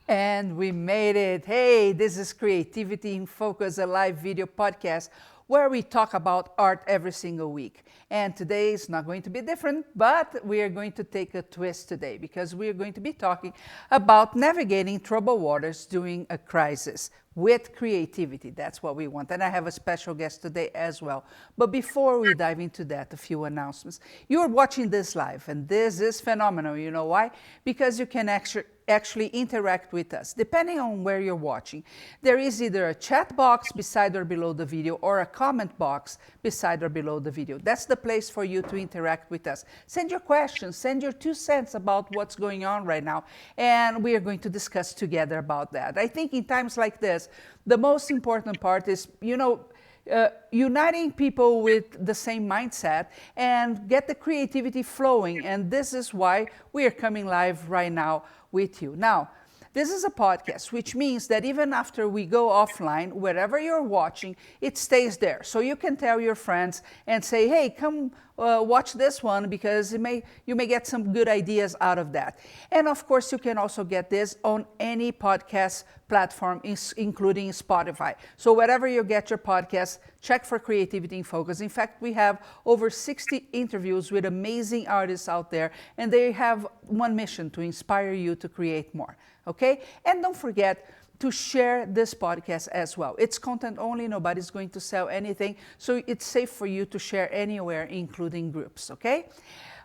And we made it. Hey, this is Creativity in Focus, a live video podcast where we talk about art every single week. And today is not going to be different, but we are going to take a twist today because we are going to be talking about navigating troubled waters during a crisis with creativity. That's what we want. And I have a special guest today as well. But before we dive into that, a few announcements. You're watching this live, and this is phenomenal. You know why? Because you can actually interact with us, depending on where you're watching. There is either a chat box beside or below the video or a comment box beside or below the video. That's the place for you to interact with us. Send your questions, send your 2 cents about what's going on right now, and we are going to discuss together about that. I think in times like this, the most important part is, uniting people with the same mindset and get the creativity flowing. And this is why we are coming live right now with you. Now, this is a podcast, which means that even after we go offline, wherever you're watching, it stays there. So you can tell your friends and say, hey, come watch this one because you may get some good ideas out of that. And of course, you can also get this on any podcast platform, including Spotify. So wherever you get your podcast, check for Creativity in Focus. In fact, we have over 60 interviews with amazing artists out there, and they have one mission: to inspire you to create more. Okay? And don't forget to share this podcast as well. It's content only, nobody's going to sell anything, so it's safe for you to share anywhere, including groups, okay?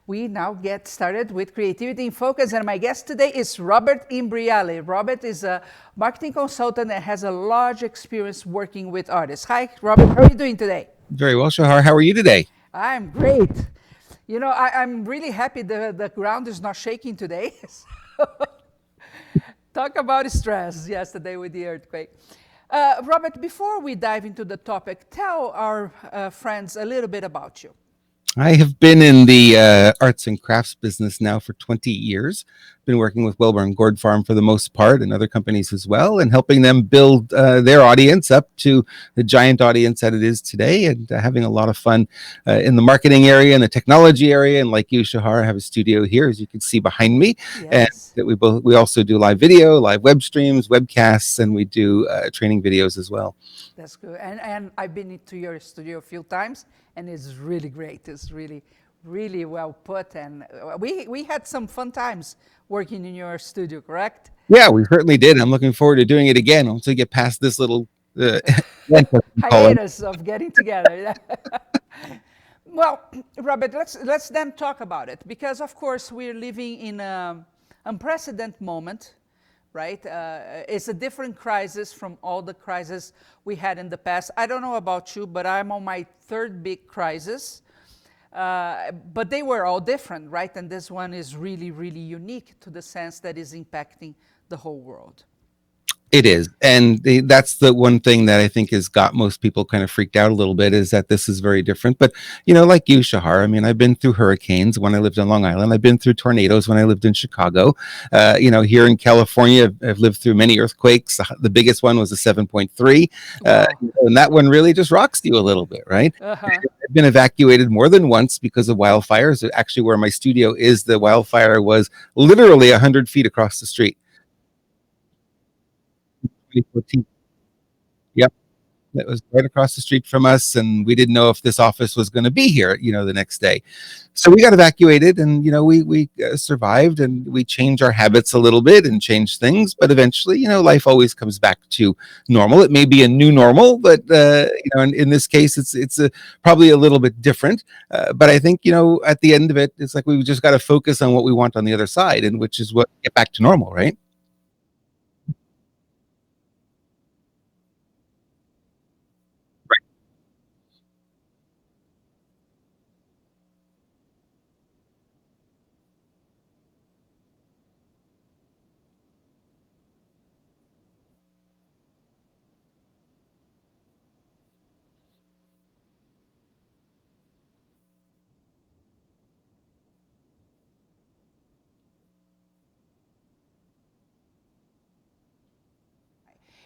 We now get started with Creativity in Focus, and my guest today is Robert Imbriale. Robert is a marketing consultant and has a large experience working with artists. Hi, Robert, how are you doing today? Very well, Shahar. How are you today? I'm great. You know, I'm really happy the ground is not shaking today. Talk about stress yesterday with the earthquake. Robert, before we dive into the topic, tell our friends a little bit about you. I have been in the arts and crafts business now for 20 years. Been working with Gourd Farm for the most part and other companies as well, and helping them build their audience up to the giant audience that it is today, and having a lot of fun in the marketing area and the technology area. And like you, Shahar, I have a studio here, as you can see behind me. Yes. And we also do live video, live web streams, webcasts, and we do training videos as well. That's good. And I've been to your studio a few times, and it's really great. It's really, really well put. And we had some fun times working in your studio, correct? Yeah, we certainly did. I'm looking forward to doing it again once we get past this little hiatus of getting together. Well, Robert, let's then talk about it, because of course we're living in an unprecedented moment, right? It's a different crisis from all the crises we had in the past. I don't know about you, but I'm on my third big crisis. But they were all different, right? And this one is really, really unique to the sense that is impacting the whole world. It is. And that's the one thing that I think has got most people kind of freaked out a little bit, is that this is very different. But, like you, Shahar, I mean, I've been through hurricanes when I lived on Long Island. I've been through tornadoes when I lived in Chicago. Here in California, I've lived through many earthquakes. The biggest one was a 7.3. Wow. And that one really just rocks you a little bit, right? Uh-huh. I've been evacuated more than once because of wildfires. Actually, where my studio is, the wildfire was literally 100 feet across the street. 2014. Yep. That was right across the street from us, and we didn't know if this office was going to be here, the next day. So we got evacuated, and we survived, and we changed our habits a little bit and changed things. But eventually, life always comes back to normal. It may be a new normal, but in this case, it's probably a little bit different. But I think at the end of it, it's like we just got to focus on what we want on the other side, and which is what get back to normal, right?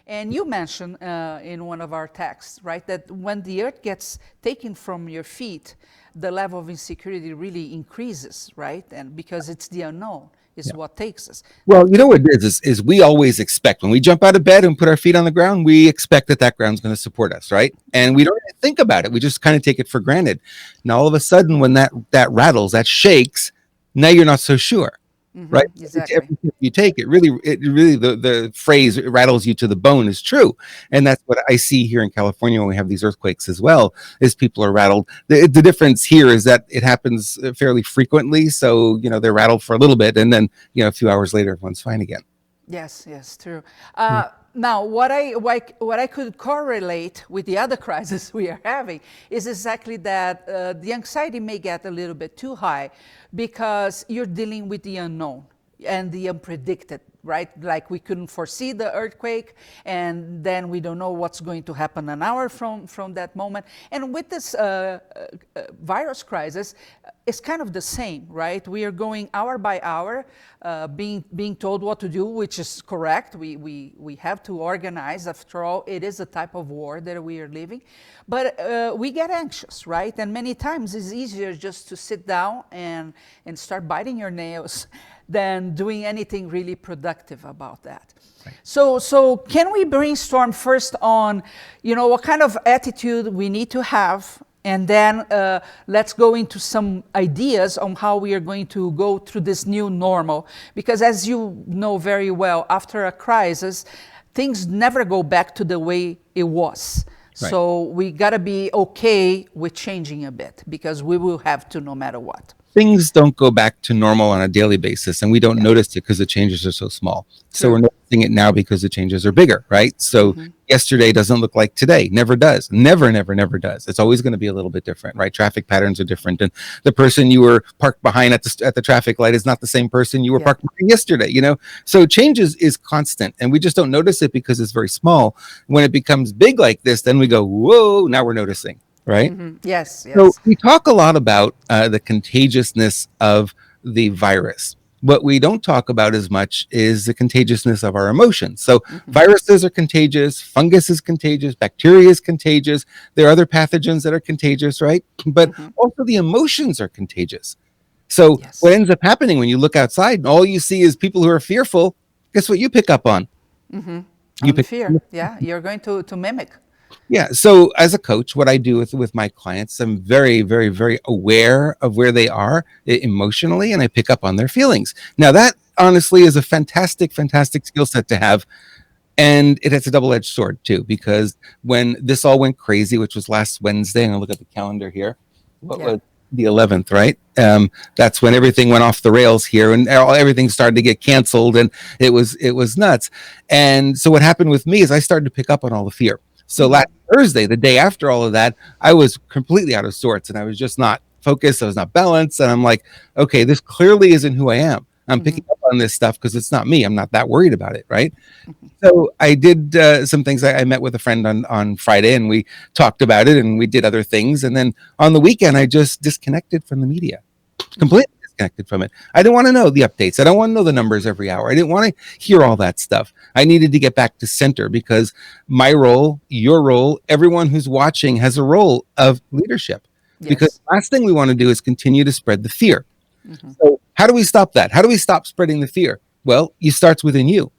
And you mentioned in one of our texts, right, that when the earth gets taken from your feet, the level of insecurity really increases, right? And because it's the unknown. is what takes us. Well, you know what it is we always expect when we jump out of bed and put our feet on the ground, we expect that ground's going to support us, right? And we don't even think about it. We just kind of take it for granted. Now, all of a sudden, when that rattles, that shakes, now you're not so sure, right? Exactly. Every step you take, it really the phrase "it rattles you to the bone" is true, and that's what I see here in California when we have these earthquakes as well. Is people are rattled. The difference here is that it happens fairly frequently, so they're rattled for a little bit, and then a few hours later, everyone's fine again. Yes, true. Now, what I could correlate with the other crisis we are having is exactly that the anxiety may get a little bit too high because you're dealing with the unknown and the unpredicted, right? Like we couldn't foresee the earthquake, and then we don't know what's going to happen an hour from that moment. And with this virus crisis, it's kind of the same, right? We are going hour by hour, being told what to do, which is correct. We have to organize. After all, it is a type of war that we are living. But we get anxious, right? And many times it's easier just to sit down and start biting your nails than doing anything really productive about that. Right. So can we brainstorm first on, what kind of attitude we need to have, and then let's go into some ideas on how we are going to go through this new normal. Because as you know very well, after a crisis, things never go back to the way it was. Right. So we gotta be okay with changing a bit, because we will have to no matter what. Things don't go back to normal on a daily basis, and we don't notice it because the changes are so small. True. So we're noticing it now because the changes are bigger, right? So yesterday doesn't look like today. Never does. Never does. It's always going to be a little bit different, right? Traffic patterns are different, and the person you were parked behind at the traffic light is not the same person you were parked behind yesterday. So change is constant, and we just don't notice it because it's very small. When it becomes big like this, then we go, whoa! Now we're noticing. Right? Yes. So we talk a lot about the contagiousness of the virus. What we don't talk about as much is the contagiousness of our emotions. So viruses are contagious, fungus is contagious, bacteria is contagious. There are other pathogens that are contagious, right? But also the emotions are contagious. So what ends up happening when you look outside and all you see is people who are fearful, guess what you pick up on? You pick fear. Yeah, you're going to mimic. Yeah. So as a coach, what I do with my clients, I'm very, very, very aware of where they are emotionally, and I pick up on their feelings. Now, that honestly is a fantastic, fantastic skill set to have. And it's a double-edged sword, too, because when this all went crazy, which was last Wednesday, and I look at the calendar here, what was the 11th, right? That's when everything went off the rails here, and everything started to get canceled, and it was nuts. And so what happened with me is I started to pick up on all the fear. So last Thursday, the day after all of that, I was completely out of sorts, and I was just not focused. I was not balanced. And I'm like, okay, this clearly isn't who I am. I'm picking up on this stuff because it's not me. I'm not that worried about it, right? So I did some things. I met with a friend on Friday, and we talked about it, and we did other things. And then on the weekend, I just disconnected from the media, completely disconnected from it. I didn't want to know the updates. I don't want to know the numbers every hour. I didn't want to hear all that stuff. I needed to get back to center, because my role, your role, everyone who's watching has a role of leadership. Because the last thing we want to do is continue to spread the fear. So how do we stop that? How do we stop spreading the fear? Well, it starts within you.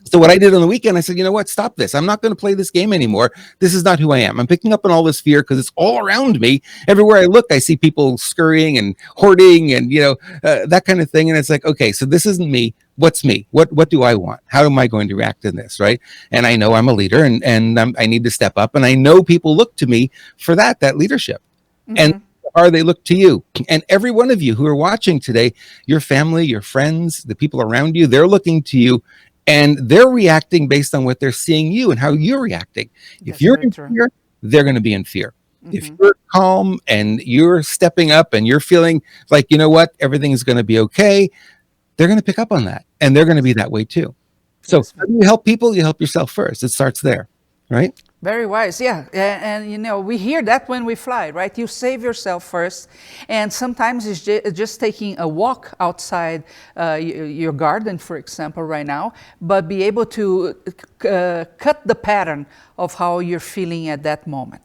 So what I did on the weekend, I said, you know what, stop this. I'm not going to play this game anymore. This is not who I am. I'm picking up on all this fear because it's all around me. Everywhere I look, I see people scurrying and hoarding and, that kind of thing. And it's like, okay, so this isn't me. What's me? What do I want? How am I going to react in this, right? And I know I'm a leader, and I need to step up. And I know people look to me for that leadership. And they look to you. And every one of you who are watching today, your family, your friends, the people around you, they're looking to you. And they're reacting based on what they're seeing you and how you're reacting. If you're in fear, they're going to be in fear. If you're calm and you're stepping up and you're feeling like, you know what, everything is going to be okay, they're going to pick up on that. And they're going to be that way too. So how do you help people? You help yourself first. It starts there, right? Very wise, yeah. And we hear that when we fly, right? You save yourself first. And sometimes it's just taking a walk outside your garden, for example, right now, but be able to cut the pattern of how you're feeling at that moment.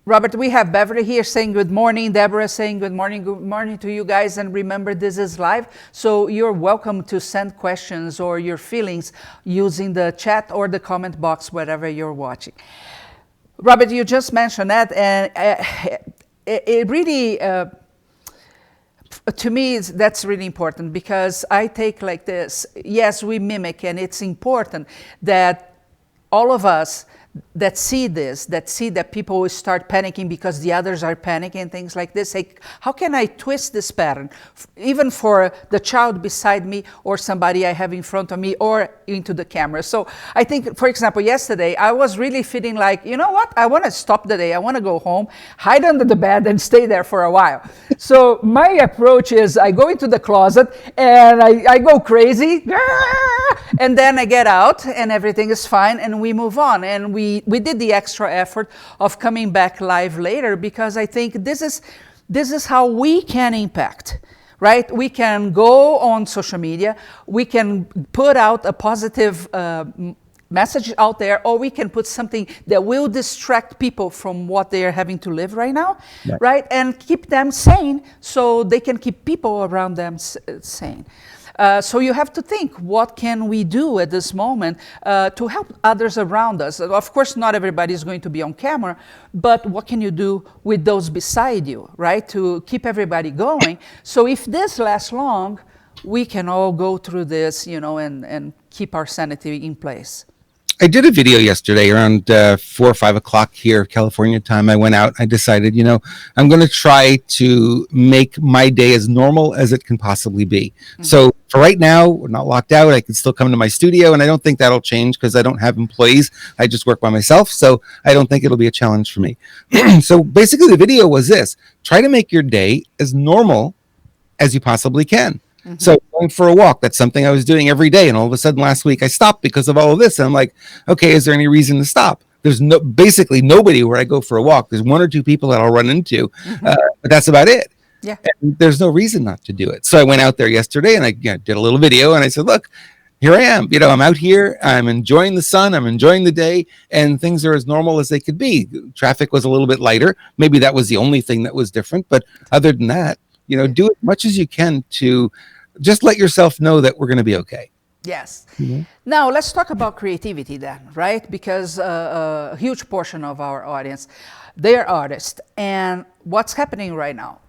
Robert, we have Beverly here saying good morning, Deborah saying good morning to you guys, and remember this is live, so you're welcome to send questions or your feelings using the chat or the comment box wherever you're watching. Robert, you just mentioned that, and it really, to me, that's really important, because I take like this, yes, we mimic, and it's important that all of us that see this, that see that people will start panicking because the others are panicking, things like this, say, how can I twist this pattern, even for the child beside me or somebody I have in front of me or into the camera. So I think, for example, yesterday, I was really feeling like, you know what, I want to stop the day, I want to go home, hide under the bed and stay there for a while. So my approach is I go into the closet and I go crazy, and then I get out and everything is fine and we move on. And we did the extra effort of coming back live later, because I think this is how we can impact, right? We can go on social media, we can put out a positive message out there, or we can put something that will distract people from what they are having to live right now, right? And keep them sane so they can keep people around them sane. So you have to think, what can we do at this moment to help others around us? Of course, not everybody is going to be on camera, but what can you do with those beside you, right? To keep everybody going. So if this lasts long, we can all go through this, you know, and keep our sanity in place. I did a video yesterday around 4 or 5 o'clock here, California time. I went out. I decided, you know, I'm going to try to make my day as normal as it can possibly be. Mm-hmm. So for right now, we're not locked out. I can still come to my studio, and I don't think that'll change because I don't have employees. I just work by myself. So I don't think it'll be a challenge for me. So basically the video was this: try to make your day as normal as you possibly can. Mm-hmm. So going for a walk, that's something I was doing every day. And all of a sudden last week I stopped because of all of this. And I'm like, okay, is there any reason to stop? There's basically nobody where I go for a walk. There's 1 or 2 people that I'll run into, but that's about it. Yeah. And there's no reason not to do it. So I went out there yesterday and I did a little video and I said, look, here I am. You know, I'm out here. I'm enjoying the sun. I'm enjoying the day, and things are as normal as they could be. Traffic was a little bit lighter. Maybe that was the only thing that was different. But other than that, you know, do as much as you can to just let yourself know that we're going to be okay. Yes. Mm-hmm. Now, let's talk about creativity then, right? Because a huge portion of our audience, they're artists. And what's happening right now?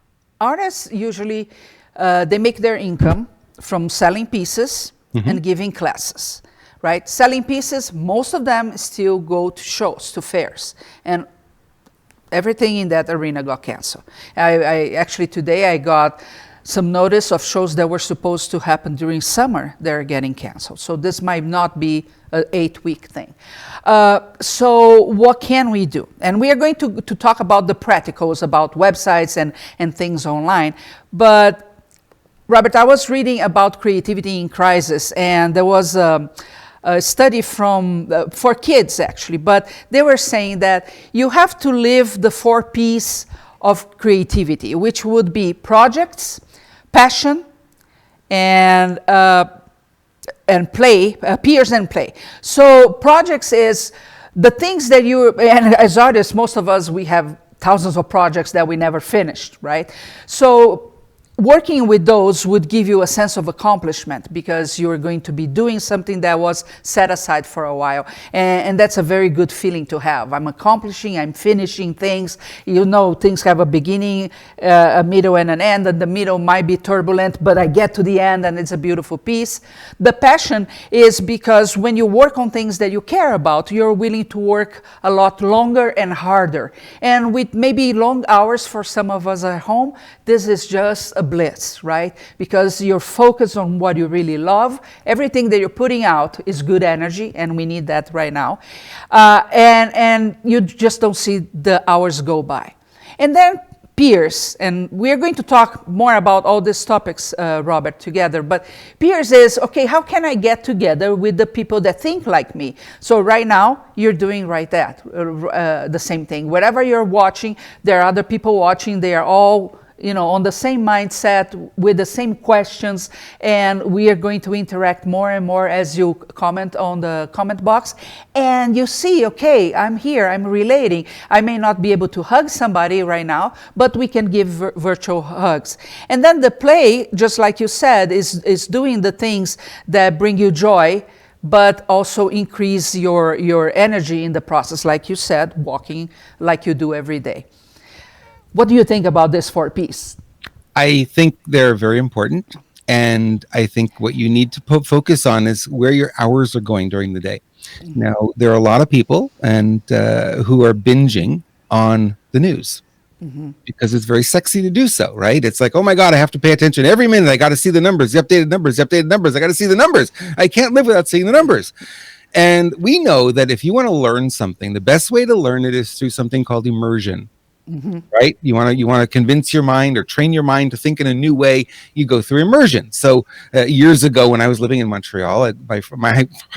Artists usually, they make their income from selling pieces and giving classes, right? Selling pieces, most of them still go to shows, to fairs. And everything in that arena got canceled. I actually, today I got some notice of shows that were supposed to happen during summer, they're getting canceled. So this might not be an 8-week thing. So what can we do? And we are going to talk about the practicals, about websites and things online. But Robert, I was reading about creativity in crisis, and there was a study from for kids actually, but they were saying that you have to live the 4 P's of creativity, which would be projects, passion, and play, peers and play. So projects is the things that you, and as artists, most of us, we have thousands of projects that we never finished, right? So working with those would give you a sense of accomplishment, because you're going to be doing something that was set aside for a while. And that's a very good feeling to have. I'm accomplishing, I'm finishing things. You know, things have a beginning, a middle, and an end, and the middle might be turbulent, but I get to the end and it's a beautiful piece. The passion is because when you work on things that you care about, you're willing to work a lot longer and harder. And with maybe long hours for some of us at home, this is just a bliss, right? Because you're focused on what you really love. Everything that you're putting out is good energy, and we need that right now. And you just don't see the hours go by. And then peers, and we're going to talk more about all these topics, Robert, together. But peers is, okay, how can I get together with the people that think like me? So right now, you're doing the same thing. Wherever you're watching, there are other people watching. They are all on the same mindset with the same questions, and we are going to interact more and more as you comment on the comment box, and you see, okay, I'm here, I'm relating. I may not be able to hug somebody right now, but we can give virtual hugs. And then the play, just like you said, is doing the things that bring you joy, but also increase your energy in the process, like you said, walking like you do every day. What do you think about this 4 Ps? I think they're very important. And I think what you need to focus on is where your hours are going during the day. Now, there are a lot of people and who are binging on the news because it's very sexy to do so, right? It's like, oh my God, I have to pay attention every minute. I got to see the numbers, the updated numbers, the updated numbers. I got to see the numbers. I can't live without seeing the numbers. And we know that if you want to learn something, the best way to learn it is through something called immersion. Right? You want to convince your mind or train your mind to think in a new way. You go through immersion. So years ago, when I was living in Montreal, my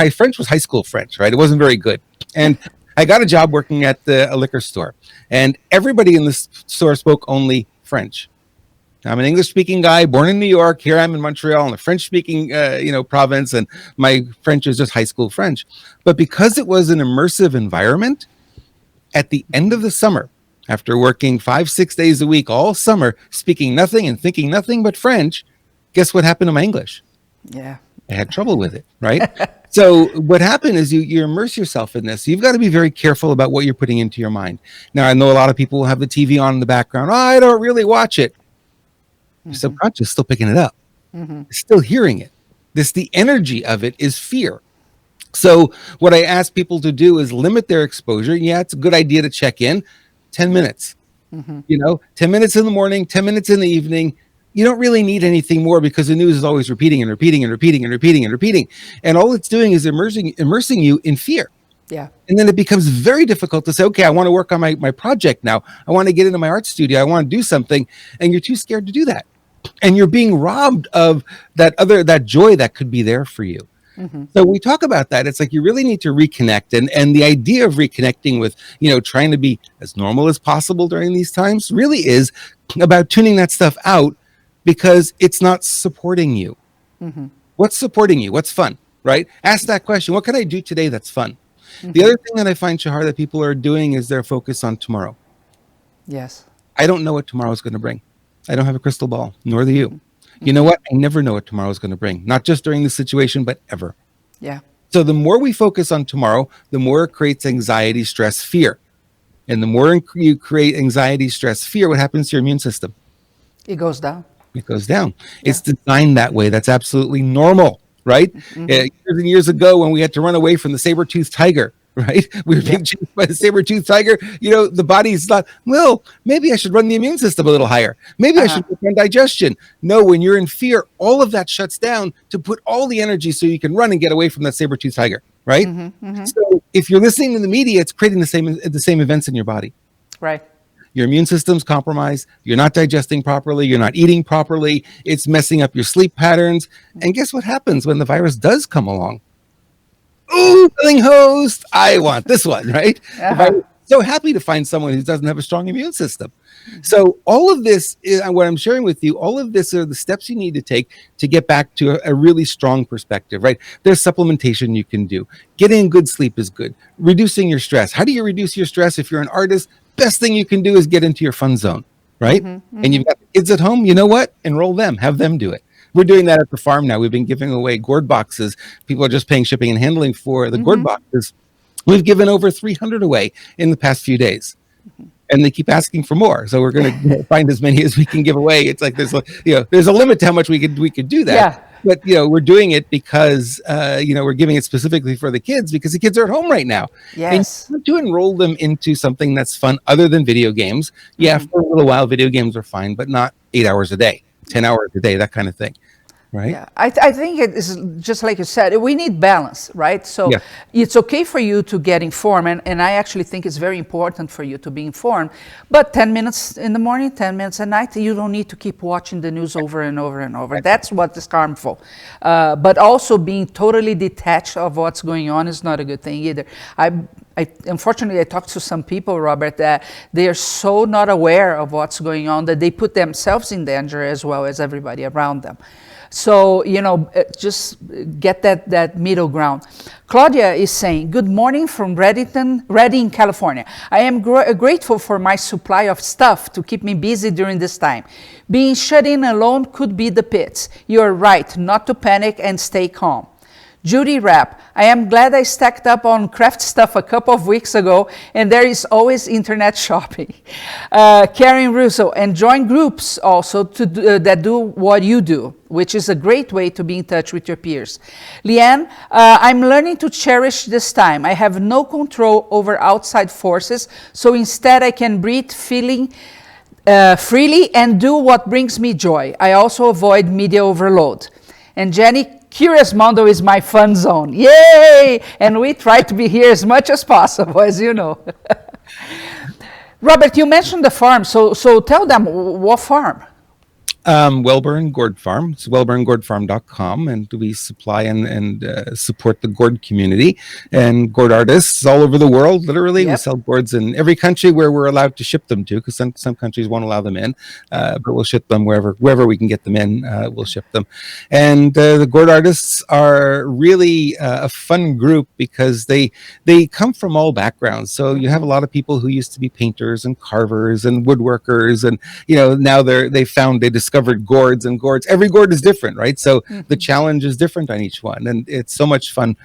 French was high school French, right? It wasn't very good, and I got a job working at a liquor store, and everybody in the store spoke only French. I'm an English-speaking guy, born in New York. Here I'm in Montreal, in a French-speaking, province, and my French is just high school French. But because it was an immersive environment, at the end of the summer, after working 5-6 days a week all summer, speaking nothing and thinking nothing but French, guess what happened to my English? Yeah. I had trouble with it, right? So what happened is you immerse yourself in this. You've got to be very careful about what you're putting into your mind. Now, I know a lot of people will have the TV on in the background. Oh, I don't really watch it. Your subconscious is still picking it up. Still hearing it. The energy of it is fear. So what I ask people to do is limit their exposure. Yeah, it's a good idea to check in. 10 minutes, 10 minutes in the morning, 10 minutes in the evening. You don't really need anything more because the news is always repeating and repeating and repeating and repeating and repeating. And all it's doing is immersing you in fear. Yeah. And then it becomes very difficult to say, okay, I want to work on my project now. I want to get into my art studio. I want to do something. And you're too scared to do that. And you're being robbed of that joy that could be there for you. So we talk about that. It's like you really need to reconnect. And the idea of reconnecting with, trying to be as normal as possible during these times really is about tuning that stuff out because it's not supporting you. What's supporting you? What's fun, right? Ask that question. What can I do today that's fun? The other thing that I find, Shahar, that people are doing is their focus on tomorrow. Yes. I don't know what tomorrow is going to bring. I don't have a crystal ball, nor do you. You know what? I never know what tomorrow is going to bring, not just during this situation, but ever. Yeah. So the more we focus on tomorrow, the more it creates anxiety, stress, fear. And the more you create anxiety, stress, fear, what happens to your immune system? It goes down. It goes down. Yeah. It's designed that way. That's absolutely normal, right? Years and years ago when we had to run away from the saber-toothed tiger, right? We were being chased by the saber-toothed tiger. The body's thought, well, maybe I should run the immune system a little higher. Maybe I should work on digestion. No, when you're in fear, all of that shuts down to put all the energy so you can run and get away from that saber-toothed tiger, right? So if you're listening to the media, it's creating the same events in your body. Right. Your immune system's compromised. You're not digesting properly. You're not eating properly. It's messing up your sleep patterns. And guess what happens when the virus does come along? Ooh, willing host, I want this one, right? I'm so happy to find someone who doesn't have a strong immune system. So all of this is what I'm sharing with you. All of this are the steps you need to take to get back to a really strong perspective, right? There's supplementation you can do. Getting good sleep is good. Reducing your stress. How do you reduce your stress? If you're an artist, best thing you can do is get into your fun zone, right? And you've got kids at home, you know what? Enroll them, have them do it. We're doing that at the farm now. We've been giving away Gourd boxes. People are just paying shipping and handling for the Gourd boxes. We've given over 300 away in the past few days. And they keep asking for more. So we're going to find as many as we can give away. It's like there's a limit to how much we could do that. Yeah. But we're doing it because we're giving it specifically for the kids because the kids are at home right now. Yes. And to enroll them into something that's fun other than video games. Yeah, for a little while video games are fine, but not 8 hours a day, 10 hours a day, that kind of thing. Right. Yeah, I think it is just like you said, we need balance, right? So it's okay for you to get informed, and I actually think it's very important for you to be informed, but 10 minutes in the morning, 10 minutes at night, you don't need to keep watching the news over and over and over. That's what is harmful. But also being totally detached of what's going on is not a good thing either. unfortunately, I talked to some people, Robert, that they are so not aware of what's going on that they put themselves in danger as well as everybody around them. So, just get that middle ground. Claudia is saying, good morning from Redding, California. I am grateful for my supply of stuff to keep me busy during this time. Being shut in alone could be the pits. You're right, not to panic and stay calm. Judy Rapp, I am glad I stacked up on craft stuff a couple of weeks ago, and there is always internet shopping. Karen Russo, and join groups also that do what you do, which is a great way to be in touch with your peers. Leanne, I'm learning to cherish this time. I have no control over outside forces, so instead I can breathe freely and do what brings me joy. I also avoid media overload. And Jenny, Curious Mondo is my fun zone. Yay! And we try to be here as much as possible, as you know. Robert, you mentioned the farm, so tell them what farm. Wellburn Gourd Farm. It's wellburngourdfarm.com, and we supply and support the gourd community and gourd artists all over the world. Literally, we sell gourds in every country where we're allowed to ship them to, because some countries won't allow them in, but we'll ship them wherever we can get them in. We'll ship them, and the gourd artists are really a fun group because they come from all backgrounds. So you have a lot of people who used to be painters and carvers and woodworkers, and now they discovered gourds, and gourds, every gourd is different, right? So the challenge is different on each one, and it's so much fun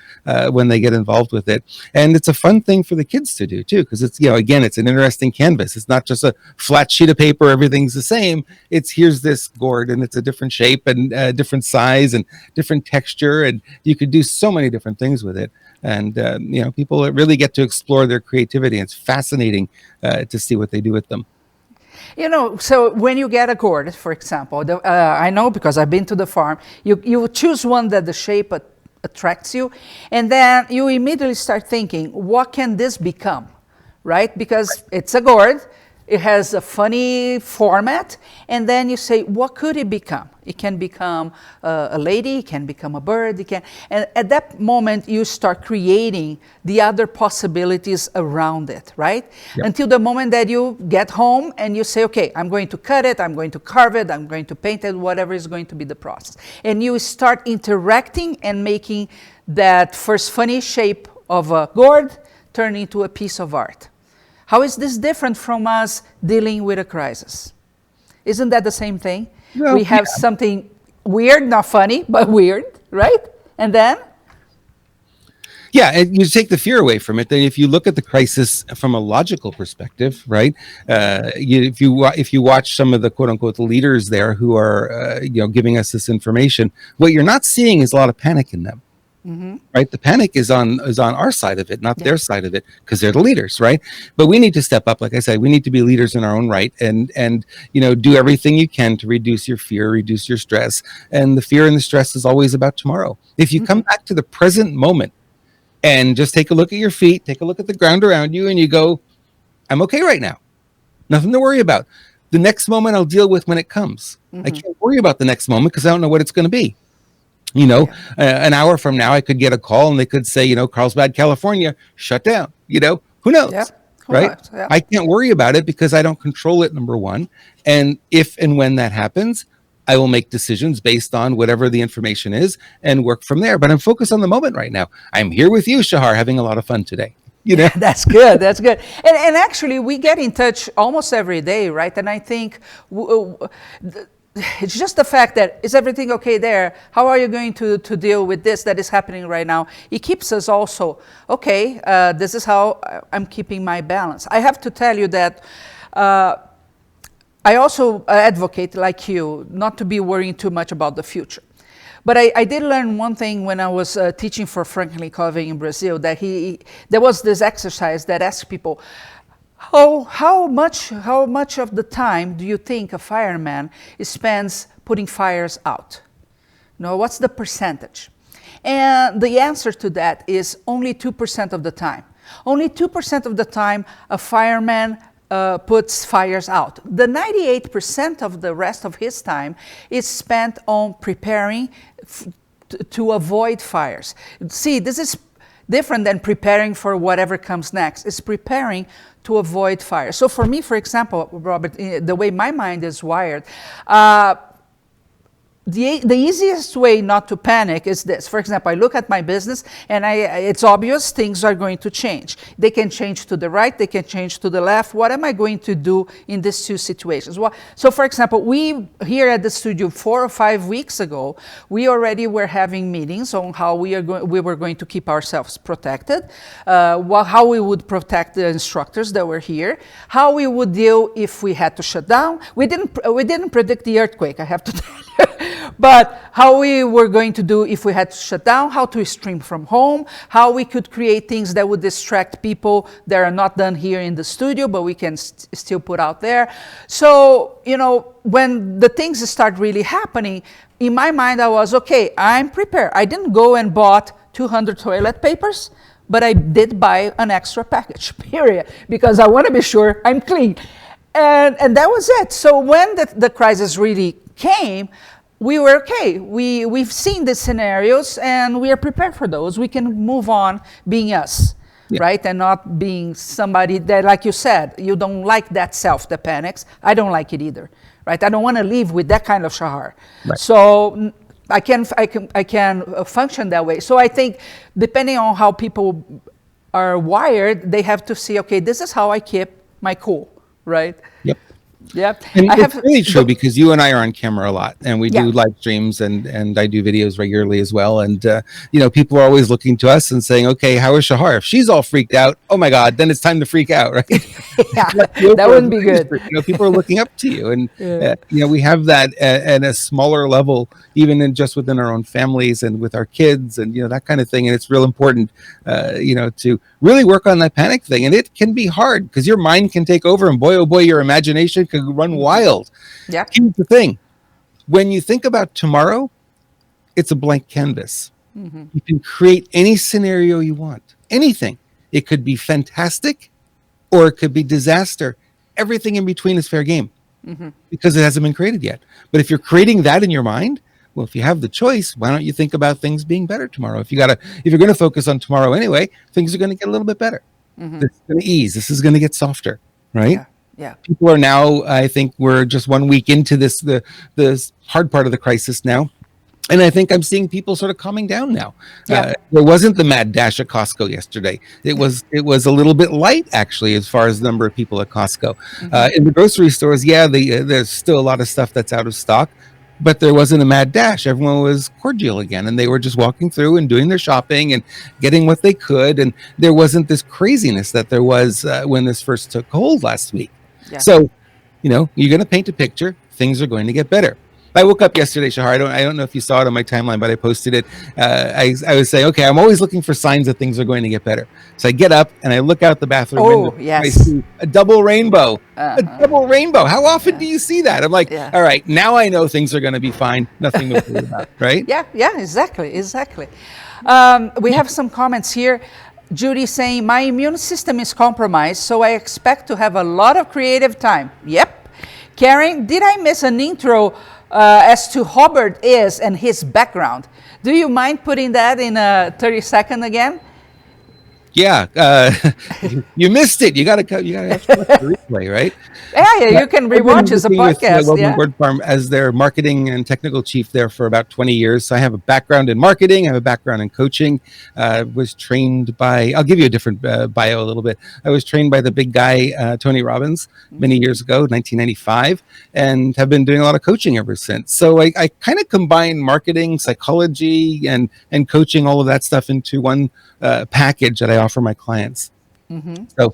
when they get involved with it. And it's a fun thing for the kids to do too, because it's again, it's an interesting canvas. It's not just a flat sheet of paper, everything's the same. It's here's this gourd, and it's a different shape and different size and different texture, and you could do so many different things with it. And people really get to explore their creativity. It's fascinating to see what they do with them. So when you get a gourd, for example, I know because I've been to the farm, you choose one that the shape attracts you, and then you immediately start thinking, what can this become, right? Because it's a gourd, it has a funny format, and then you say, what could it become? It can become a lady, it can become a bird, and at that moment you start creating the other possibilities around it, right? Yep. Until the moment that you get home and you say, okay, I'm going to cut it, I'm going to carve it, I'm going to paint it, whatever is going to be the process. And you start interacting and making that first funny shape of a gourd turn into a piece of art. How is this different from us dealing with a crisis? Isn't that the same thing? Well, we have something weird, not funny, but weird, right? And then? Yeah, and you take the fear away from it. Then, if you look at the crisis from a logical perspective, right? If you watch some of the quote unquote leaders there who are giving us this information, what you're not seeing is a lot of panic in them. Mm-hmm. Right, the panic is on our side of it, not their side of it, because they're the leaders, right? But we need to step up, like I said, we need to be leaders in our own right, and do everything you can to reduce your fear, reduce your stress, and the fear and the stress is always about tomorrow. If you come back to the present moment and just take a look at your feet, take a look at the ground around you, and you go, I'm okay right now, nothing to worry about. The next moment I'll deal with when it comes. I can't worry about the next moment because I don't know what it's going to be. An hour from now, I could get a call and they could say, Carlsbad, California, shut down. Who knows, right? Yeah. I can't worry about it because I don't control it, number one. And if and when that happens, I will make decisions based on whatever the information is and work from there. But I'm focused on the moment right now. I'm here with you, Shahar, having a lot of fun today. Yeah, that's good. That's good. And actually, we get in touch almost every day, right? And I think it's just the fact that, is everything okay there? How are you going to deal with this that is happening right now? It keeps us also, okay, this is how I'm keeping my balance. I have to tell you that I also advocate, like you, not to be worrying too much about the future. But I did learn one thing when I was teaching for Franklin Covey in Brazil, that there was this exercise that asked people, how much of the time do you think a fireman spends putting fires out? What's the percentage? And the answer to that is only 2% of the time. Only 2% of the time a fireman puts fires out. The 98% of the rest of his time is spent on preparing to avoid fires. See, this different than preparing for whatever comes next. It's preparing to avoid fire. So for me, for example, Robert, the way my mind is wired, the easiest way not to panic is this. For example, I look at my business and it's obvious things are going to change. They can change to the right, they can change to the left. What am I going to do in these two situations? Well, so for example, we here at the studio 4 or 5 weeks ago, we already were having meetings on how we were going to keep ourselves protected, how we would protect the instructors that were here, how we would deal if we had to shut down. We didn't predict the earthquake, I have to tell you. But how we were going to do if we had to shut down, how to stream from home, how we could create things that would distract people that are not done here in the studio, but we can still put out there. So, when the things start really happening, in my mind, I was, okay, I'm prepared. I didn't go and bought 200 toilet papers, but I did buy an extra package, period, because I want to be sure I'm clean. And that was it. So when the crisis really came, we were okay. We've seen the scenarios and we are prepared for those. We can move on being us, right? And not being somebody that, like you said, you don't like that self that panics. I don't like it either, right? I don't want to live with that kind of Shahar. Right. So I can function that way. So I think depending on how people are wired, they have to see, okay, this is how I keep my cool, right? Yep. Yeah, and it's really true because you and I are on camera a lot, and we do live streams, and I do videos regularly as well. And people are always looking to us and saying, "Okay, how is Shahar? If she's all freaked out, oh my God, then it's time to freak out, right?" That wouldn't be good. People are looking up to you, and we have that at a smaller level, even just within our own families and with our kids, and that kind of thing. And it's real important, to really work on that panic thing. And it can be hard because your mind can take over, and boy, oh boy, your imagination could run wild. Yeah. Here's the thing. When you think about tomorrow, it's a blank canvas. Mm-hmm. You can create any scenario you want. Anything. It could be fantastic or it could be disaster. Everything in between is fair game because it hasn't been created yet. But if you're creating that in your mind, well, if you have the choice, why don't you think about things being better tomorrow? If you're going to focus on tomorrow anyway, things are going to get a little bit better. Mm-hmm. This is going to ease. This is going to get softer, right? Yeah. Yeah. People are now, I think we're just 1 week into this hard part of the crisis now. And I think I'm seeing people sort of calming down now. Yeah. There wasn't the mad dash at Costco yesterday. It was a little bit light, actually, as far as the number of people at Costco. Mm-hmm. In the grocery stores, there's still a lot of stuff that's out of stock. But there wasn't a mad dash. Everyone was cordial again, and they were just walking through and doing their shopping and getting what they could. And there wasn't this craziness that there was when this first took hold last week. Yeah. So, you're going to paint a picture. Things are going to get better. I woke up yesterday, Shahar. I don't know if you saw it on my timeline, but I posted it. I was saying, okay, I'm always looking for signs that things are going to get better. So I get up and I look out the bathroom window. Yes. I see a double rainbow. A double rainbow. How often do you see that? I'm like, all right, now I know things are going to be fine. Nothing to worry about, right? Yeah, exactly. We have some comments here. Judy saying, my immune system is compromised, so I expect to have a lot of creative time. Yep. Karen, did I miss an intro as to who Robert is and his background? Do you mind putting that in a 30-second again? Yeah, you missed it. You got to watch the replay, right? Yeah, you can rewatch as a podcast. With Gourd Farm as their marketing and technical chief there for about 20 years. So I have a background in marketing. I have a background in coaching. Was trained by, I'll give you a different bio a little bit. I was trained by the big guy, Tony Robbins, many years ago, 1995, and have been doing a lot of coaching ever since. So I kind of combine marketing, psychology, and coaching, all of that stuff into one package that I offer my clients. Mm-hmm. So,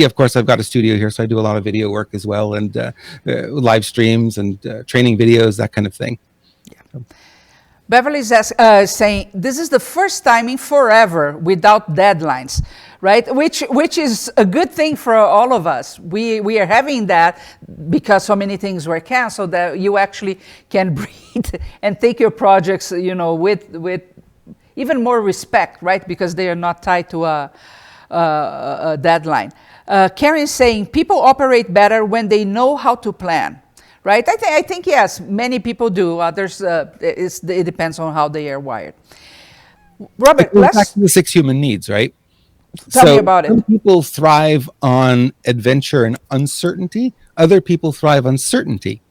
of course, I've got a studio here, so I do a lot of video work as well, and live streams and training videos, that kind of thing. Yeah. So. Beverly's saying, this is the first time in forever without deadlines, right? Which is a good thing for all of us. We are having that because so many things were canceled that you actually can breathe and take your projects, with even more respect, right? Because they are not tied to a deadline. Karen is saying, people operate better when they know how to plan, right? I think yes, many people do. Others, it depends on how they are wired. Robert, It goes back let's to the 6 human needs, right? tell me So about it. some people thrive on adventure and uncertainty. Other people thrive on certainty.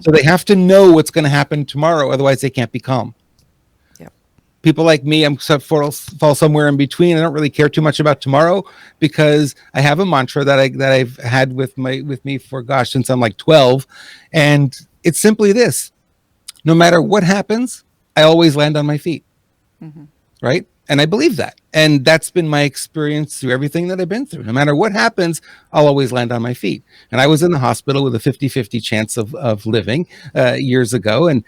So they have to know what's going to happen tomorrow. Otherwise, they can't be calm. Yeah. People like me, fall somewhere in between. I don't really care too much about tomorrow because I have a mantra that I've had with me for since I'm like 12, and it's simply this: no matter what happens, I always land on my feet. Right? And I believe that. And that's been my experience through everything that I've been through. No matter what happens, I'll always land on my feet. And I was in the hospital with a 50-50 chance of living years ago. And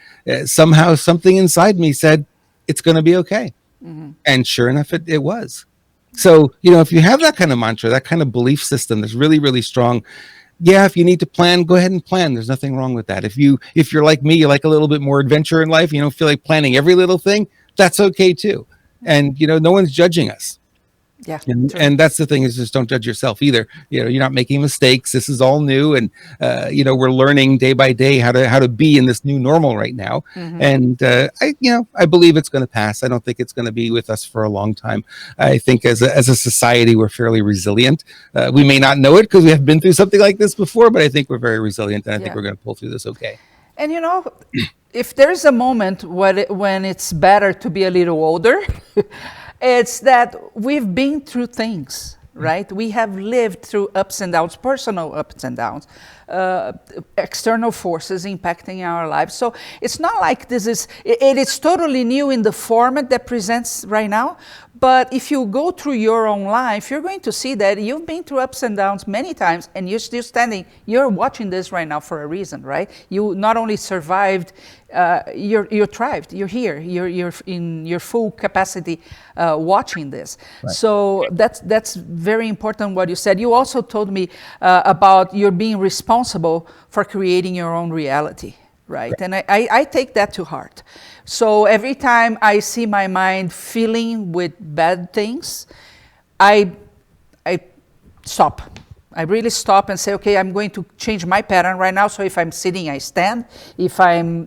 somehow something inside me said, it's going to be okay. And sure enough, it was. So, if you have that kind of mantra, that kind of belief system that's really, really strong, yeah, if you need to plan, go ahead and plan. There's nothing wrong with that. If you're like me, you like a little bit more adventure in life, you don't feel like planning every little thing, that's okay too. And no one's judging us. Yeah. And that's the thing, is just don't judge yourself either. You're not making mistakes. This is all new, and we're learning day by day how to be in this new normal right now. And I believe it's going to pass. I don't think it's going to be with us for a long time. I think as a society, we're fairly resilient. We may not know it because we have been through something like this before, but I think we're very resilient, and I think we're going to pull through this okay. And if there's a moment when it's better to be a little older, it's that we've been through things, right? We have lived through ups and downs, personal ups and downs, external forces impacting our lives. So it's not like it is totally new in the format that presents right now. But if you go through your own life, you're going to see that you've been through ups and downs many times, and you're still standing. You're watching this right now for a reason, right? You not only survived, you thrived. You're here. You're in your full capacity watching this. Right. So that's very important what you said. You also told me about your being responsible for creating your own reality. Right. And I take that to heart. So every time I see my mind filling with bad things, I stop. I really stop and say, okay, I'm going to change my pattern right now. So if I'm sitting, I stand. If I'm,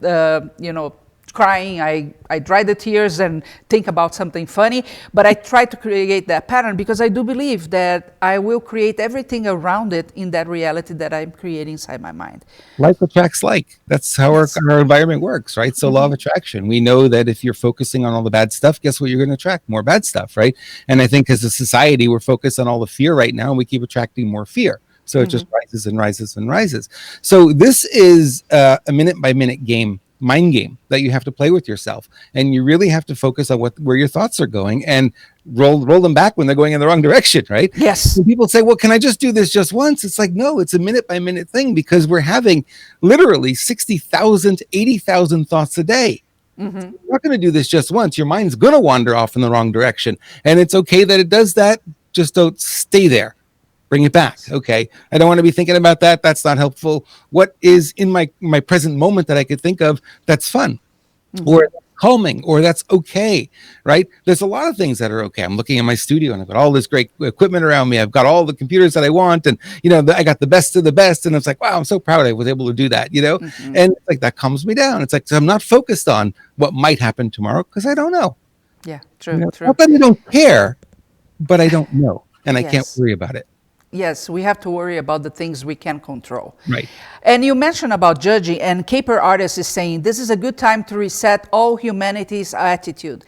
crying, I dry the tears and think about something funny. But I try to create that pattern because I do believe that I will create everything around it in that reality that I'm creating inside my mind. Like attracts like. That's how our environment works, right? So law of attraction. We know that if you're focusing on all the bad stuff, guess what? You're going to attract more bad stuff, right? And I think as a society, we're focused on all the fear right now, and we keep attracting more fear. So it just rises and rises and rises. So this is a minute by minute game, mind game that you have to play with yourself, and you really have to focus on where your thoughts are going and roll them back when they're going in the wrong direction, right? Yes. When people say, well, can I just do this just once? It's like, no, it's a minute by minute thing, because we're having literally 60,000, 80,000 thoughts a day. You're not going to do this just once. Your mind's going to wander off in the wrong direction, and it's okay that it does that. Just don't stay there. Bring it back. Okay. I don't want to be thinking about that. That's not helpful. What is in my present moment that I could think of that's fun or calming or that's okay, right? There's a lot of things that are okay. I'm looking at my studio and I've got all this great equipment around me. I've got all the computers that I want, and I got the best of the best, and it's like, wow, I'm so proud I was able to do that, and it's like that calms me down. It's like, so I'm not focused on what might happen tomorrow because I don't know. Yeah, true. Not that I don't care, but I don't know, and I can't worry about it. Yes, we have to worry about the things we can control. Right. And you mentioned about judging, and Caper Artist is saying this is a good time to reset all humanity's attitude.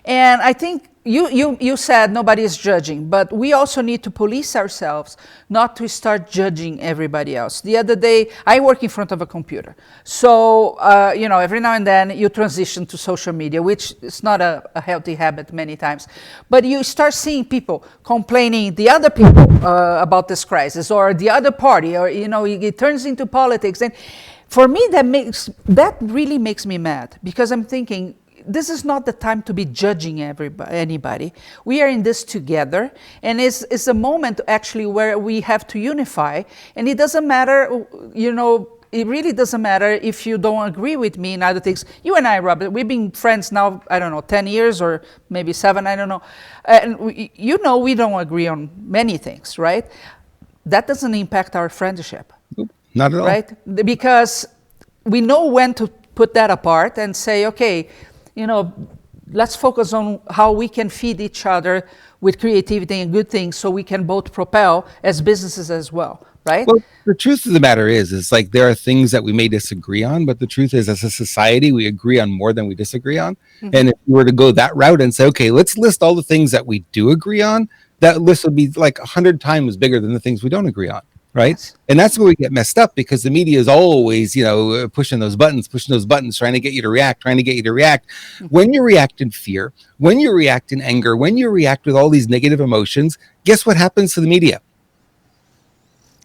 And I think you said nobody is judging, but we also need to police ourselves not to start judging everybody else. The other day, I work in front of a computer. So, every now and then you transition to social media, which is not a healthy habit many times. But you start seeing people complaining, the other people about this crisis, or the other party, or, it turns into politics. And for me, that really makes me mad, because I'm thinking, this is not the time to be judging anybody. We are in this together, and it's a moment actually where we have to unify. And it doesn't matter, it really doesn't matter if you don't agree with me in other things. You and I, Robert, we've been friends now, 10 years or maybe 7, I don't know. And we don't agree on many things, right? That doesn't impact our friendship. Nope, not at all. Right? Because we know when to put that apart and say, okay, let's focus on how we can feed each other with creativity and good things so we can both propel as businesses as well, right? Well, the truth of the matter is like there are things that we may disagree on, but the truth is, as a society, we agree on more than we disagree on. Mm-hmm. And if you were to go that route and say, okay, let's list all the things that we do agree on, that list would be like 100 times bigger than the things we don't agree on. Right. Yes. And that's where we get messed up, because the media is always, pushing those buttons, trying to get you to react. Mm-hmm. When you react in fear, when you react in anger, when you react with all these negative emotions, guess what happens to the media?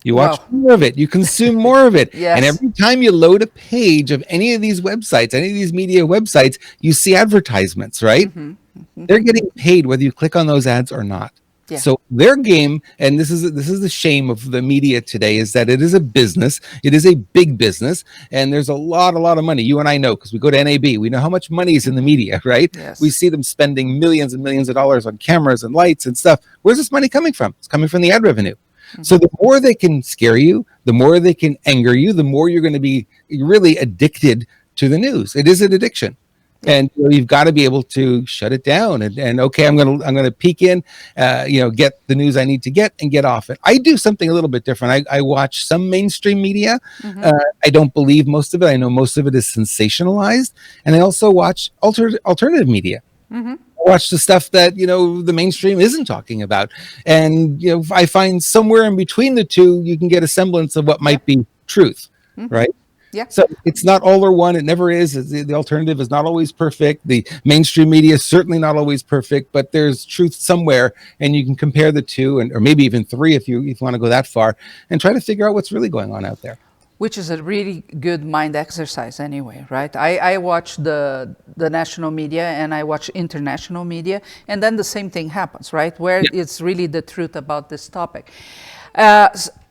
You watch more of it, you consume more of it. Yes. And every time you load a page of any of these websites, any of these media websites, you see advertisements, right? Mm-hmm. Mm-hmm. They're getting paid whether you click on those ads or not. Yeah. So their game, and this is the shame of the media today, is that it is a business. It is a big business, and there's a lot of money. You and I know, because we go to NAB. We know how much money is in the media, right? Yes. We see them spending millions and millions of dollars on cameras and lights and stuff. Where's this money coming from? It's coming from the ad revenue. Mm-hmm. So the more they can scare you, the more they can anger you, the more you're going to be really addicted to the news. It is an addiction. And you've got to be able to shut it down and okay, I'm gonna peek in, get the news I need to get and get off it. I do something a little bit different. I watch some mainstream media. Mm-hmm. I don't believe most of it. I know most of it is sensationalized, and I also watch alternative media. Mm-hmm. I watch the stuff that the mainstream isn't talking about, and I find somewhere in between the two you can get a semblance of what might be truth, mm-hmm. right? Yeah. So it's not all or one. It never is. The alternative is not always perfect. The mainstream media is certainly not always perfect, but there's truth somewhere, and you can compare the two, or maybe even three if you want to go that far, and try to figure out what's really going on out there. Which is a really good mind exercise anyway, right? I watch the national media and I watch international media, and then the same thing happens, right? Where it's really the truth about this topic.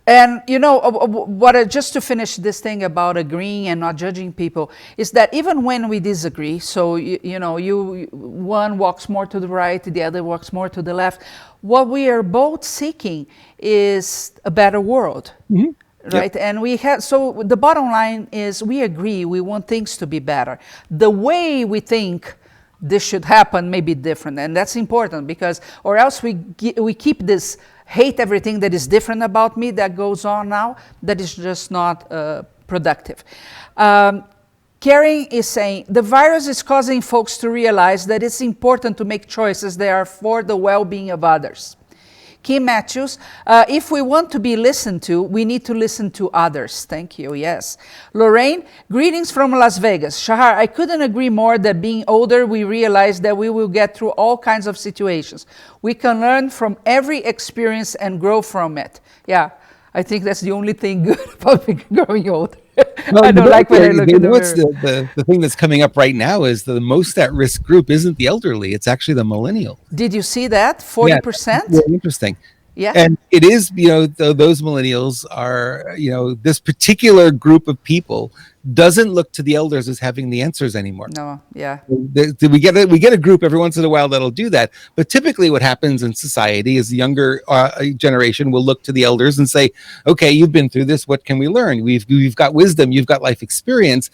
And just to finish this thing about agreeing and not judging people, is that even when we disagree, so one walks more to the right, the other walks more to the left, what we are both seeking is a better world. Mm-hmm. Right. Yep. And so the bottom line is we agree, we want things to be better. The way we think this should happen may be different. And that's important, because, or else we keep this hate everything that is different about me that goes on now, that is just not productive. Karen is saying, the virus is causing folks to realize that it's important to make choices that are for the well-being of others. Kim Matthews, if we want to be listened to, we need to listen to others. Thank you, yes. Lorraine, greetings from Las Vegas. Shahar, I couldn't agree more that being older, we realize that we will get through all kinds of situations. We can learn from every experience and grow from it. Yeah, I think that's the only thing good about growing older. Well, I don't like when I look at the thing that's coming up right now is the most at-risk group isn't the elderly, it's actually the millennials. Did you see that? 40%? Yeah, very interesting. Yeah. And it is, those millennials are, this particular group of people doesn't look to the elders as having the answers anymore. No, yeah. We get a group every once in a while that'll do that. But typically what happens in society is the younger generation will look to the elders and say, okay, you've been through this. What can we learn? We've got wisdom. You've got life experience.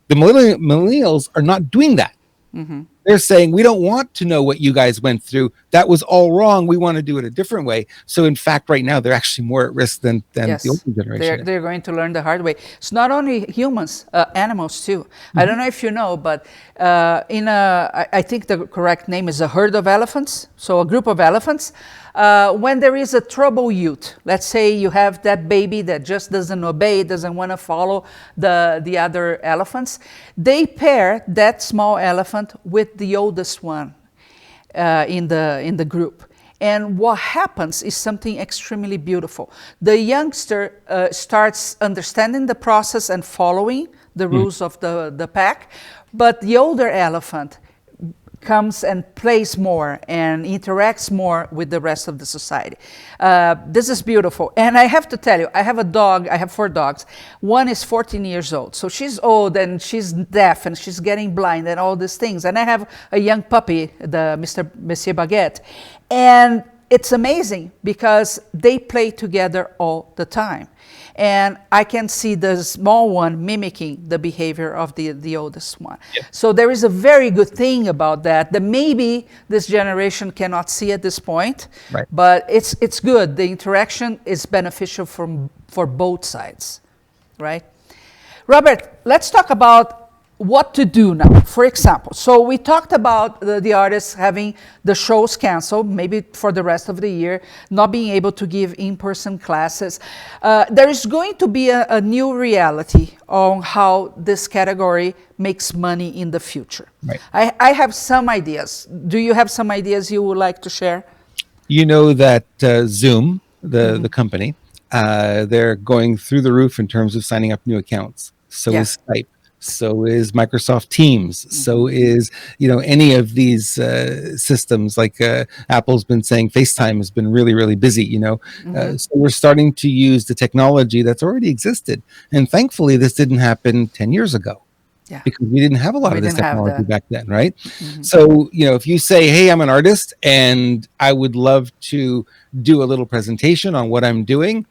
The millennials are not doing that. Mm-hmm. They're saying, we don't want to know what you guys went through. That was all wrong. We want to do it a different way. So in fact, right now, they're actually more at risk than yes, the older generation. They're going to learn the hard way. It's not only humans, animals too. Mm-hmm. I don't know if you know, but I think the correct name is a herd of elephants. So a group of elephants. When there is a trouble youth, let's say you have that baby that just doesn't obey, doesn't want to follow the other elephants, they pair that small elephant with the oldest one in the group. And what happens is something extremely beautiful. The youngster starts understanding the process and following the rules of the pack, but the older elephant comes and plays more and interacts more with the rest of the society. This is beautiful. And I have to tell you, I have a dog, I have 4 dogs. One is 14 years old. So she's old and she's deaf and she's getting blind and all these things. And I have a young puppy, the Monsieur Baguette. And it's amazing because they play together all the time. and I can see the small one mimicking the behavior of the oldest one. Yeah. So there is a very good thing about that maybe this generation cannot see at this point, right. But it's good. The interaction is beneficial for both sides, right? Robert, let's talk about what to do now. For example, so we talked about the artists having the shows canceled, maybe for the rest of the year, not being able to give in-person classes. There is going to be a new reality on how this category makes money in the future. Right. I have some ideas. Do you have some ideas you would like to share? You know that Zoom, the company, they're going through the roof in terms of signing up new accounts. So is Skype. So is Microsoft Teams. So is, any of these systems like Apple's been saying FaceTime has been really, really busy, So we're starting to use the technology that's already existed. And thankfully, this didn't happen 10 years ago. Yeah. Because we didn't have a lot of this technology back then, right? So, if you say, hey, I'm an artist and I would love to do a little presentation on what I'm doing,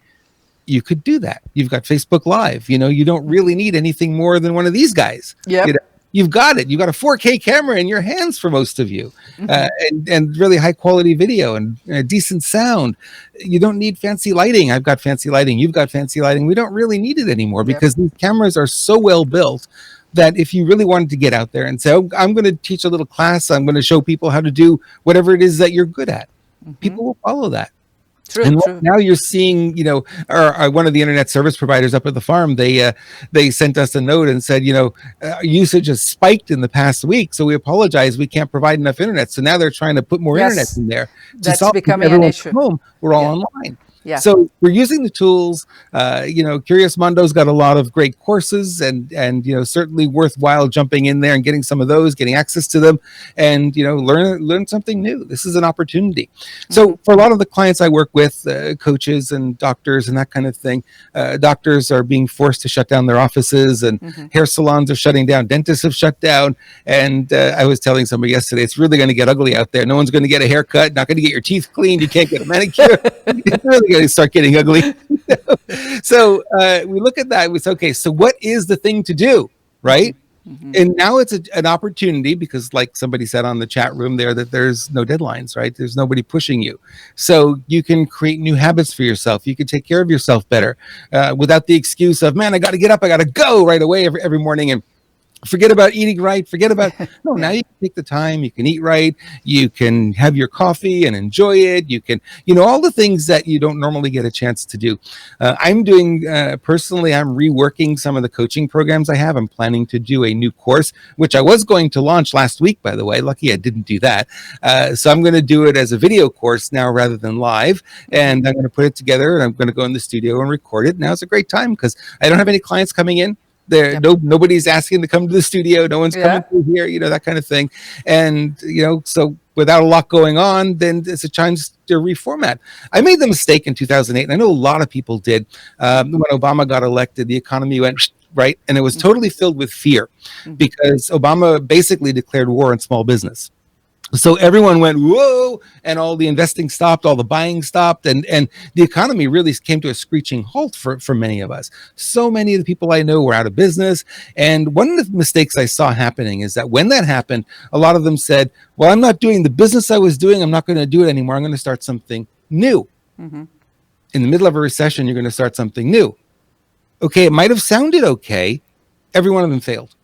you could do that. You've got Facebook Live. You don't really need anything more than one of these guys. Yeah. You've got it. You've got a 4K camera in your hands for most of you, and really high quality video and decent sound. You don't need fancy lighting. I've got fancy lighting. You've got fancy lighting. We don't really need it anymore because these cameras are so well built that if you really wanted to get out there and say, oh, I'm going to teach a little class, I'm going to show people how to do whatever it is that you're good at, people will follow that. True, and true. Now you're seeing, one of the internet service providers up at the farm, they sent us a note and said, usage has spiked in the past week. So we apologize. We can't provide enough internet. So now they're trying to put more internet in there. That's becoming an issue. Home, we're all online. Yeah. So we're using the tools. Curious Mondo's got a lot of great courses, and certainly worthwhile jumping in there and getting some of those, getting access to them, and learn something new. This is an opportunity. So for a lot of the clients I work with, coaches and doctors and that kind of thing, doctors are being forced to shut down their offices, and hair salons are shutting down, dentists have shut down, and I was telling somebody yesterday, it's really going to get ugly out there. No one's going to get a haircut, not going to get your teeth cleaned, you can't get a manicure. It's really going to start getting ugly. So we look at that. We say, okay, so what is the thing to do, right? And now it's an opportunity because, like somebody said on the chat room there, that there's no deadlines, right? There's nobody pushing you. So you can create new habits for yourself. You can take care of yourself better without the excuse of, man, I got to get up, I got to go right away every morning and forget about eating right. No, now you can take the time, you can eat right, you can have your coffee and enjoy it. You can, all the things that you don't normally get a chance to do. I'm doing, personally, I'm reworking some of the coaching programs I have. I'm planning to do a new course, which I was going to launch last week, by the way. Lucky I didn't do that. So I'm going to do it as a video course now rather than live. And I'm going to put it together and I'm going to go in the studio and record it. Now it's a great time because I don't have any clients coming in. Nobody's asking to come to the studio. No one's coming through here, that kind of thing. And, so without a lot going on, then it's a chance to reformat. I made the mistake in 2008, and I know a lot of people did. When Obama got elected, the economy went right, and it was totally filled with fear because Obama basically declared war on small business. So everyone went, whoa, and all the investing stopped, all the buying stopped, and the economy really came to a screeching halt for many of us. So many of the people I know were out of business. And one of the mistakes I saw happening is that when that happened, a lot of them said, well, I'm not doing the business I was doing. I'm not going to do it anymore. I'm going to start something new. In the middle of a recession, you're going to start something new. Okay, it might have sounded okay. Every one of them failed.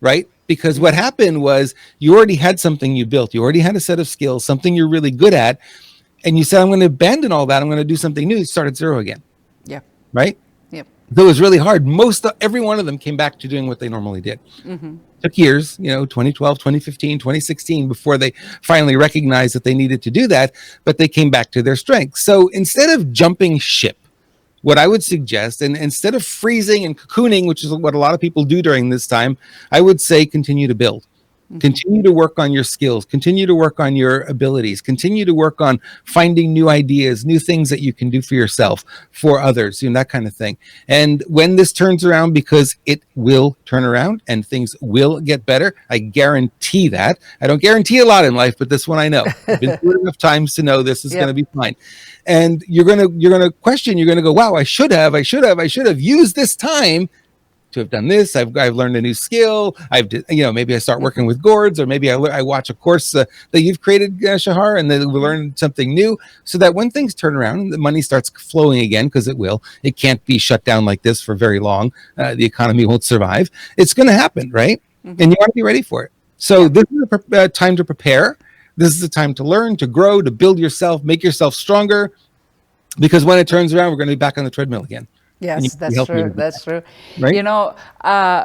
Right? Because what happened was you already had something you built. You already had a set of skills, something you're really good at. And you said, I'm going to abandon all that. I'm going to do something new. Start at zero again. Yeah. Right? Yep. So it was really hard. Every one of them came back to doing what they normally did. Took years, 2012, 2015, 2016, before they finally recognized that they needed to do that. But they came back to their strengths. So instead of jumping ship, what I would suggest, and instead of freezing and cocooning, which is what a lot of people do during this time, I would say continue to build. Continue to work on your skills, continue to work on your abilities, continue to work on finding new ideas, new things that you can do for yourself, for others, that kind of thing. And when this turns around, because it will turn around and things will get better, I guarantee that. I don't guarantee a lot in life, but this one I know. I've been through it enough times to know this is going to be fine. And you're gonna question, you're gonna go, wow, I should have used this time to have done this. I've learned a new skill. Maybe I start working with Gourds, or maybe I watch a course that you've created, Shahar, and then we learn something new, so that when things turn around and the money starts flowing again, because it will, it can't be shut down like this for very long. The economy won't survive. It's going to happen, right? And you want to be ready for it. So this is a time to prepare. This is a time to learn, to grow, to build yourself, make yourself stronger, because when it turns around, we're going to be back on the treadmill again. Yes, that's true. That's true. Right?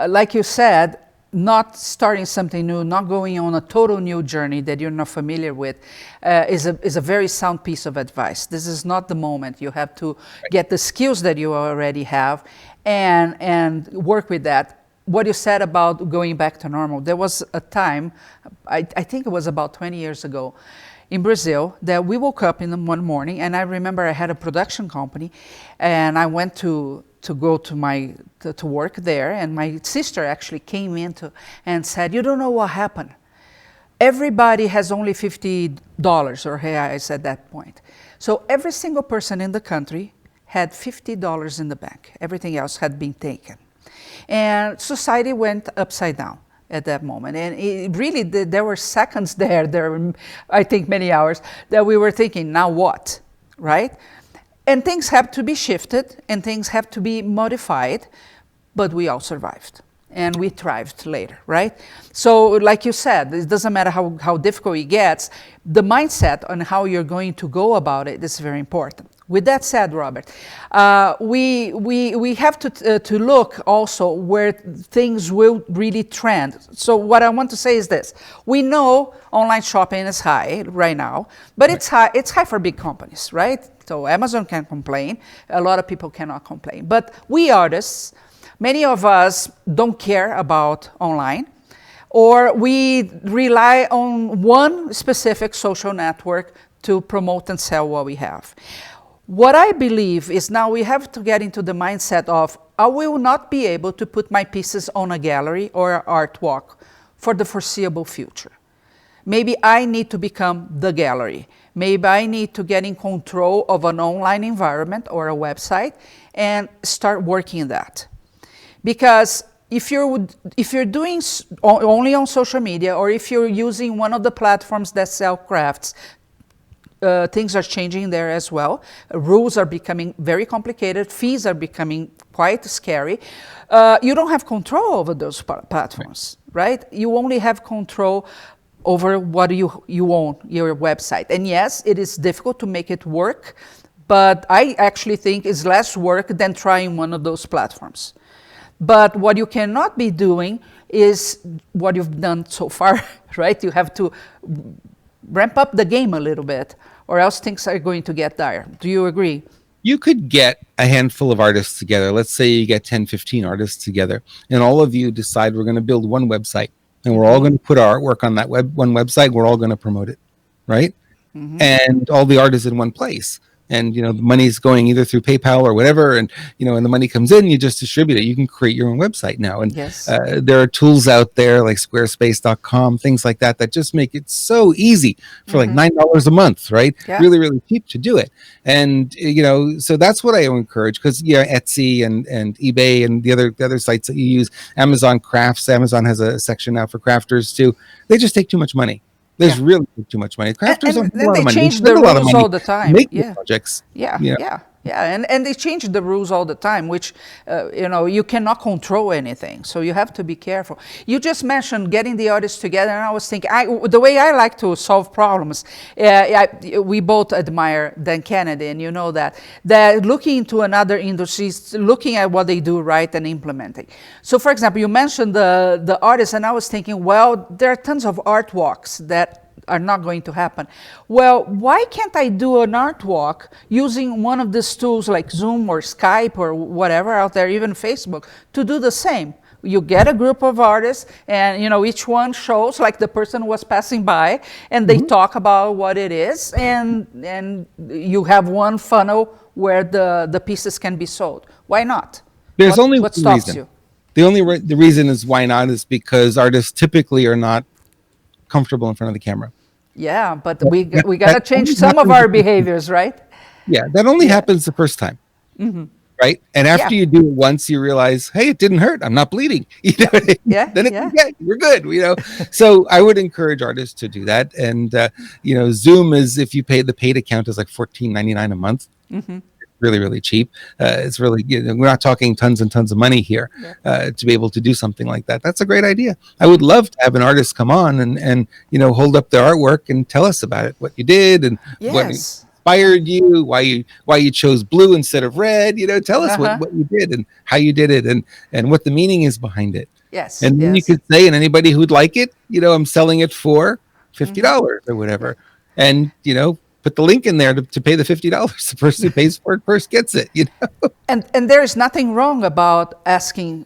Like you said, not starting something new, not going on a total new journey that you're not familiar with, is a very sound piece of advice. This is not the moment. You have to get the skills that you already have, and work with that. What you said about going back to normal, there was a time, I think it was about 20 years ago, in Brazil, that we woke up in one morning, and I remember I had a production company, and I went to go to work there, and my sister actually came in and said, "You don't know what happened. Everybody has only $50 or reais at that point." So every single person in the country had $50 in the bank. Everything else had been taken. And society went upside down at that moment. And it really, there were seconds there were, I think, many hours that we were thinking, now what, right? And things have to be shifted and things have to be modified, but we all survived and we thrived later, right? So like you said, it doesn't matter how difficult it gets, the mindset on how you're going to go about it is very important. With that said, Robert, we have to look also where things will really trend. So what I want to say is this: we know online shopping is high right now, but it's high for big companies, right? So Amazon can complain, a lot of people cannot complain. But we artists, many of us don't care about online, or we rely on one specific social network to promote and sell what we have. What I believe is now we have to get into the mindset of, I will not be able to put my pieces on a gallery or an art walk for the foreseeable future. Maybe I need to become the gallery. Maybe I need to get in control of an online environment or a website and start working that. Because if you're doing only on social media, or if you're using one of the platforms that sell crafts, things are changing there as well. Rules are becoming very complicated. Fees are becoming quite scary. You don't have control over those platforms, right? You only have control over what you own, your website. And yes, it is difficult to make it work, but I actually think it's less work than trying one of those platforms. But what you cannot be doing is what you've done so far, right? You have to ramp up the game a little bit, or else things are going to get dire. Do you agree? You could get a handful of artists together. Let's say you get 10, 15 artists together, and all of you decide we're going to build one website, and we're all going to put our artwork on that one website. We're all going to promote it, right? And all the art is in one place. And, the money's going either through PayPal or whatever. And, and the money comes in, you just distribute it. You can create your own website now. And yes. There are tools out there like squarespace.com, things like that just make it so easy for like $9 a month, right? Yeah. Really, really cheap to do it. And, so that's what I encourage, because, Etsy and eBay and the other sites that you use, Amazon Crafts, Amazon has a section now for crafters too. They just take too much money. There's really too much money. Crafters don't have a lot of money. They change the rules all the time. Make projects. And they change the rules all the time, which you cannot control anything. So you have to be careful. You just mentioned getting the artists together, and I was thinking, the way I like to solve problems, we both admire Dan Kennedy, and you know that looking into another industry, looking at what they do right and implementing. So, for example, you mentioned the artists, and I was thinking, well, there are tons of art walks that are not going to happen. Well, why can't I do an art walk using one of these tools like Zoom or Skype or whatever out there, even Facebook, to do the same? You get a group of artists, and each one shows like the person was passing by, and they talk about what it is, and you have one funnel where the pieces can be sold. Why not? There's only what one stops reason. you? The reason is why not is because artists typically are not comfortable in front of the camera. Yeah, but we got to change some of our behaviors, right? Yeah, that only happens the first time. Right? And after you do it once, you realize, hey, it didn't hurt. I'm not bleeding. Then we're good. So I would encourage artists to do that. And Zoom is, if you pay, the paid account is like $14.99 a month. Really, really cheap. It's really, we're not talking tons and tons of money here to be able to do something like that. That's a great idea. I would love to have an artist come on and hold up their artwork and tell us about it, what you did and what inspired you, why you chose blue instead of red. Tell us what you did and how you did it and what the meaning is behind it. Yes. And then you could say, and anybody who'd like it, I'm selling it for $50 or whatever. And put the link in there to pay the $50. The person who pays for it first gets it. And there is nothing wrong about asking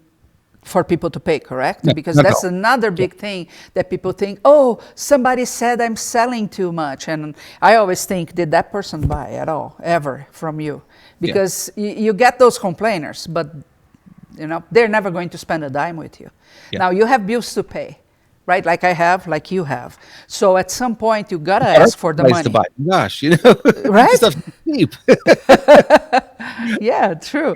for people to pay, correct? No, because that's another big thing that people think, oh, somebody said I'm selling too much. And I always think, did that person buy at all, ever, from you? Because you get those complainers, but they're never going to spend a dime with you. Now, you have bills to pay, right? Like I have, like you have. So at some point, you got to ask for the money. To buy. Gosh, right? Stuff's cheap. Yeah, true.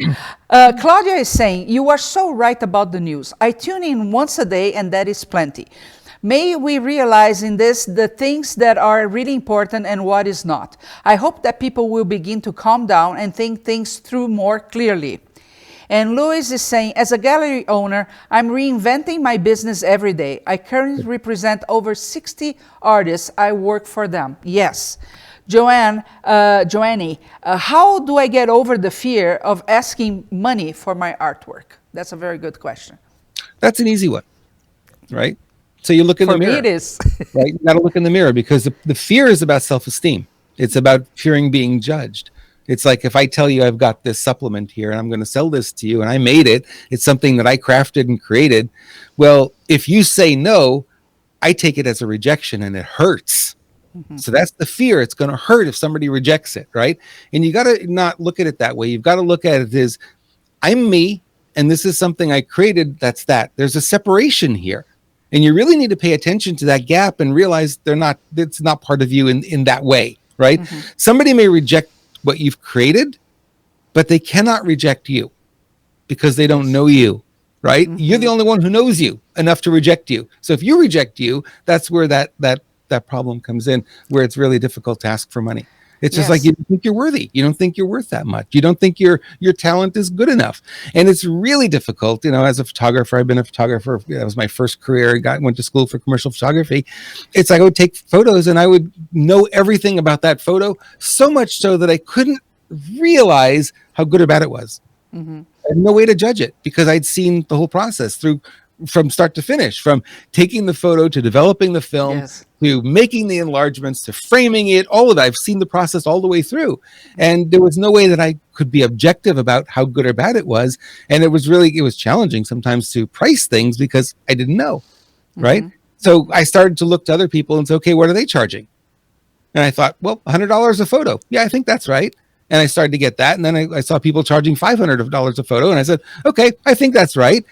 Claudia is saying, you are so right about the news. I tune in once a day, and that is plenty. May we realize in this the things that are really important and what is not. I hope that people will begin to calm down and think things through more clearly. And Louis is saying, as a gallery owner, I'm reinventing my business every day. I currently represent over 60 artists. I work for them. Yes. Joanne, how do I get over the fear of asking money for my artwork? That's a very good question. That's an easy one, right? So you look in the mirror. For me, it is. Right? You got to look in the mirror because the fear is about self-esteem. It's about fearing being judged. It's like if I tell you I've got this supplement here and I'm going to sell this to you and I made it, it's something that I crafted and created. Well, if you say no, I take it as a rejection and it hurts. So that's the fear. It's going to hurt if somebody rejects it, right? And you got to not look at it that way. You've got to look at it as I'm me and this is something I created. That's that. There's a separation here. And you really need to pay attention to that gap and realize it's not part of you in that way, right? Somebody may reject what you've created, but they cannot reject you because they don't know you, right? You're the only one who knows you enough to reject you. So if you reject you, that's where that problem comes in, where it's really difficult to ask for money. It's just like you don't think you're worthy. You don't think you're worth that much. You don't think your talent is good enough. And it's really difficult, as a photographer. I've been a photographer. That was my first career. Went to school for commercial photography. It's like I would take photos and I would know everything about that photo, so much so that I couldn't realize how good or bad it was. I had no way to judge it because I'd seen the whole process from start to finish, from taking the photo to developing the film to making the enlargements to framing it, all of that. I've seen the process all the way through. And there was no way that I could be objective about how good or bad it was. And it was challenging sometimes to price things because I didn't know, right? So I started to look to other people and say, okay, what are they charging? And I thought, well, $100 a photo. Yeah, I think that's right. And I started to get that. And then I saw people charging $500 a photo. And I said, okay, I think that's right.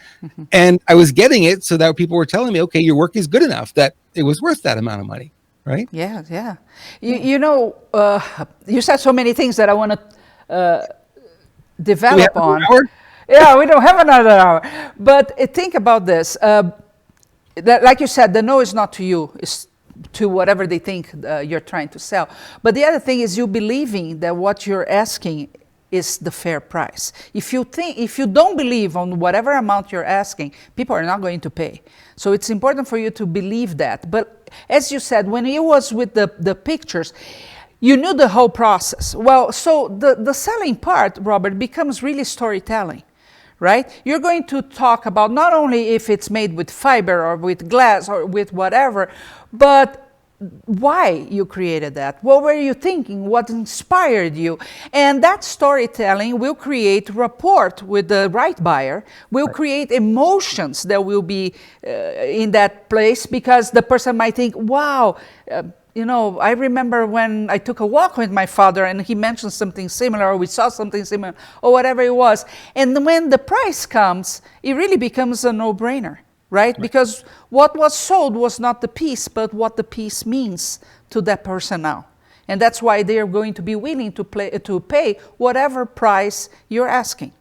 And I was getting it so that people were telling me, okay, your work is good enough that it was worth that amount of money. Right? Yeah. You said so many things that I want to develop on. Yeah, we don't have another hour. But think about this. Like you said, the no is not to you. It's to whatever they think you're trying to sell. But the other thing is you believing that what you're asking is the fair price. If you don't believe on whatever amount you're asking, people are not going to pay. So it's important for you to believe that. But as you said, when it was with the pictures, you knew the whole process. Well, so the selling part, Robert, becomes really storytelling. Right? You're going to talk about not only if it's made with fiber or with glass or with whatever, but why you created that. What were you thinking? What inspired you? And that storytelling will create rapport with the right buyer, will create emotions that will be in that place, because the person might think, wow, I remember when I took a walk with my father and he mentioned something similar, or we saw something similar, or whatever it was. And when the price comes, it really becomes a no-brainer. Right? Because what was sold was not the piece, but what the piece means to that person now. And that's why they are going to be willing to pay whatever price you're asking.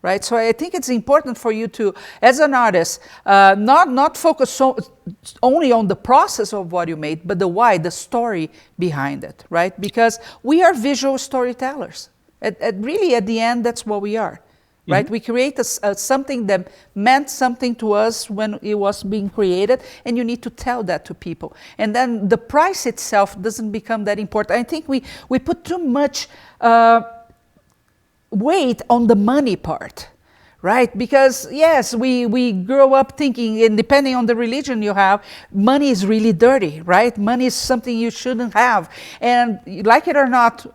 Right? So I think it's important for you to, as an artist, not focus only on the process of what you made, but the why, the story behind it. Right? Because we are visual storytellers. Really, at the end, that's what we are. Right? We create something that meant something to us when it was being created, and you need to tell that to people. And then the price itself doesn't become that important. I think we put too much weight on the money part, right? Because yes, we grow up thinking, and depending on the religion you have, money is really dirty, right? Money is something you shouldn't have. And like it or not,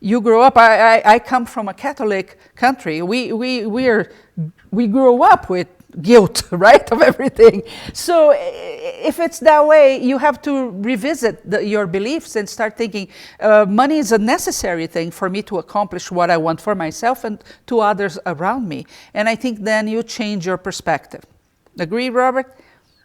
you grow up, I come from a Catholic country. We grew up with guilt, right, of everything. So if it's that way, you have to revisit your beliefs and start thinking, money is a necessary thing for me to accomplish what I want for myself and to others around me. And I think then you change your perspective. Agree, Robert?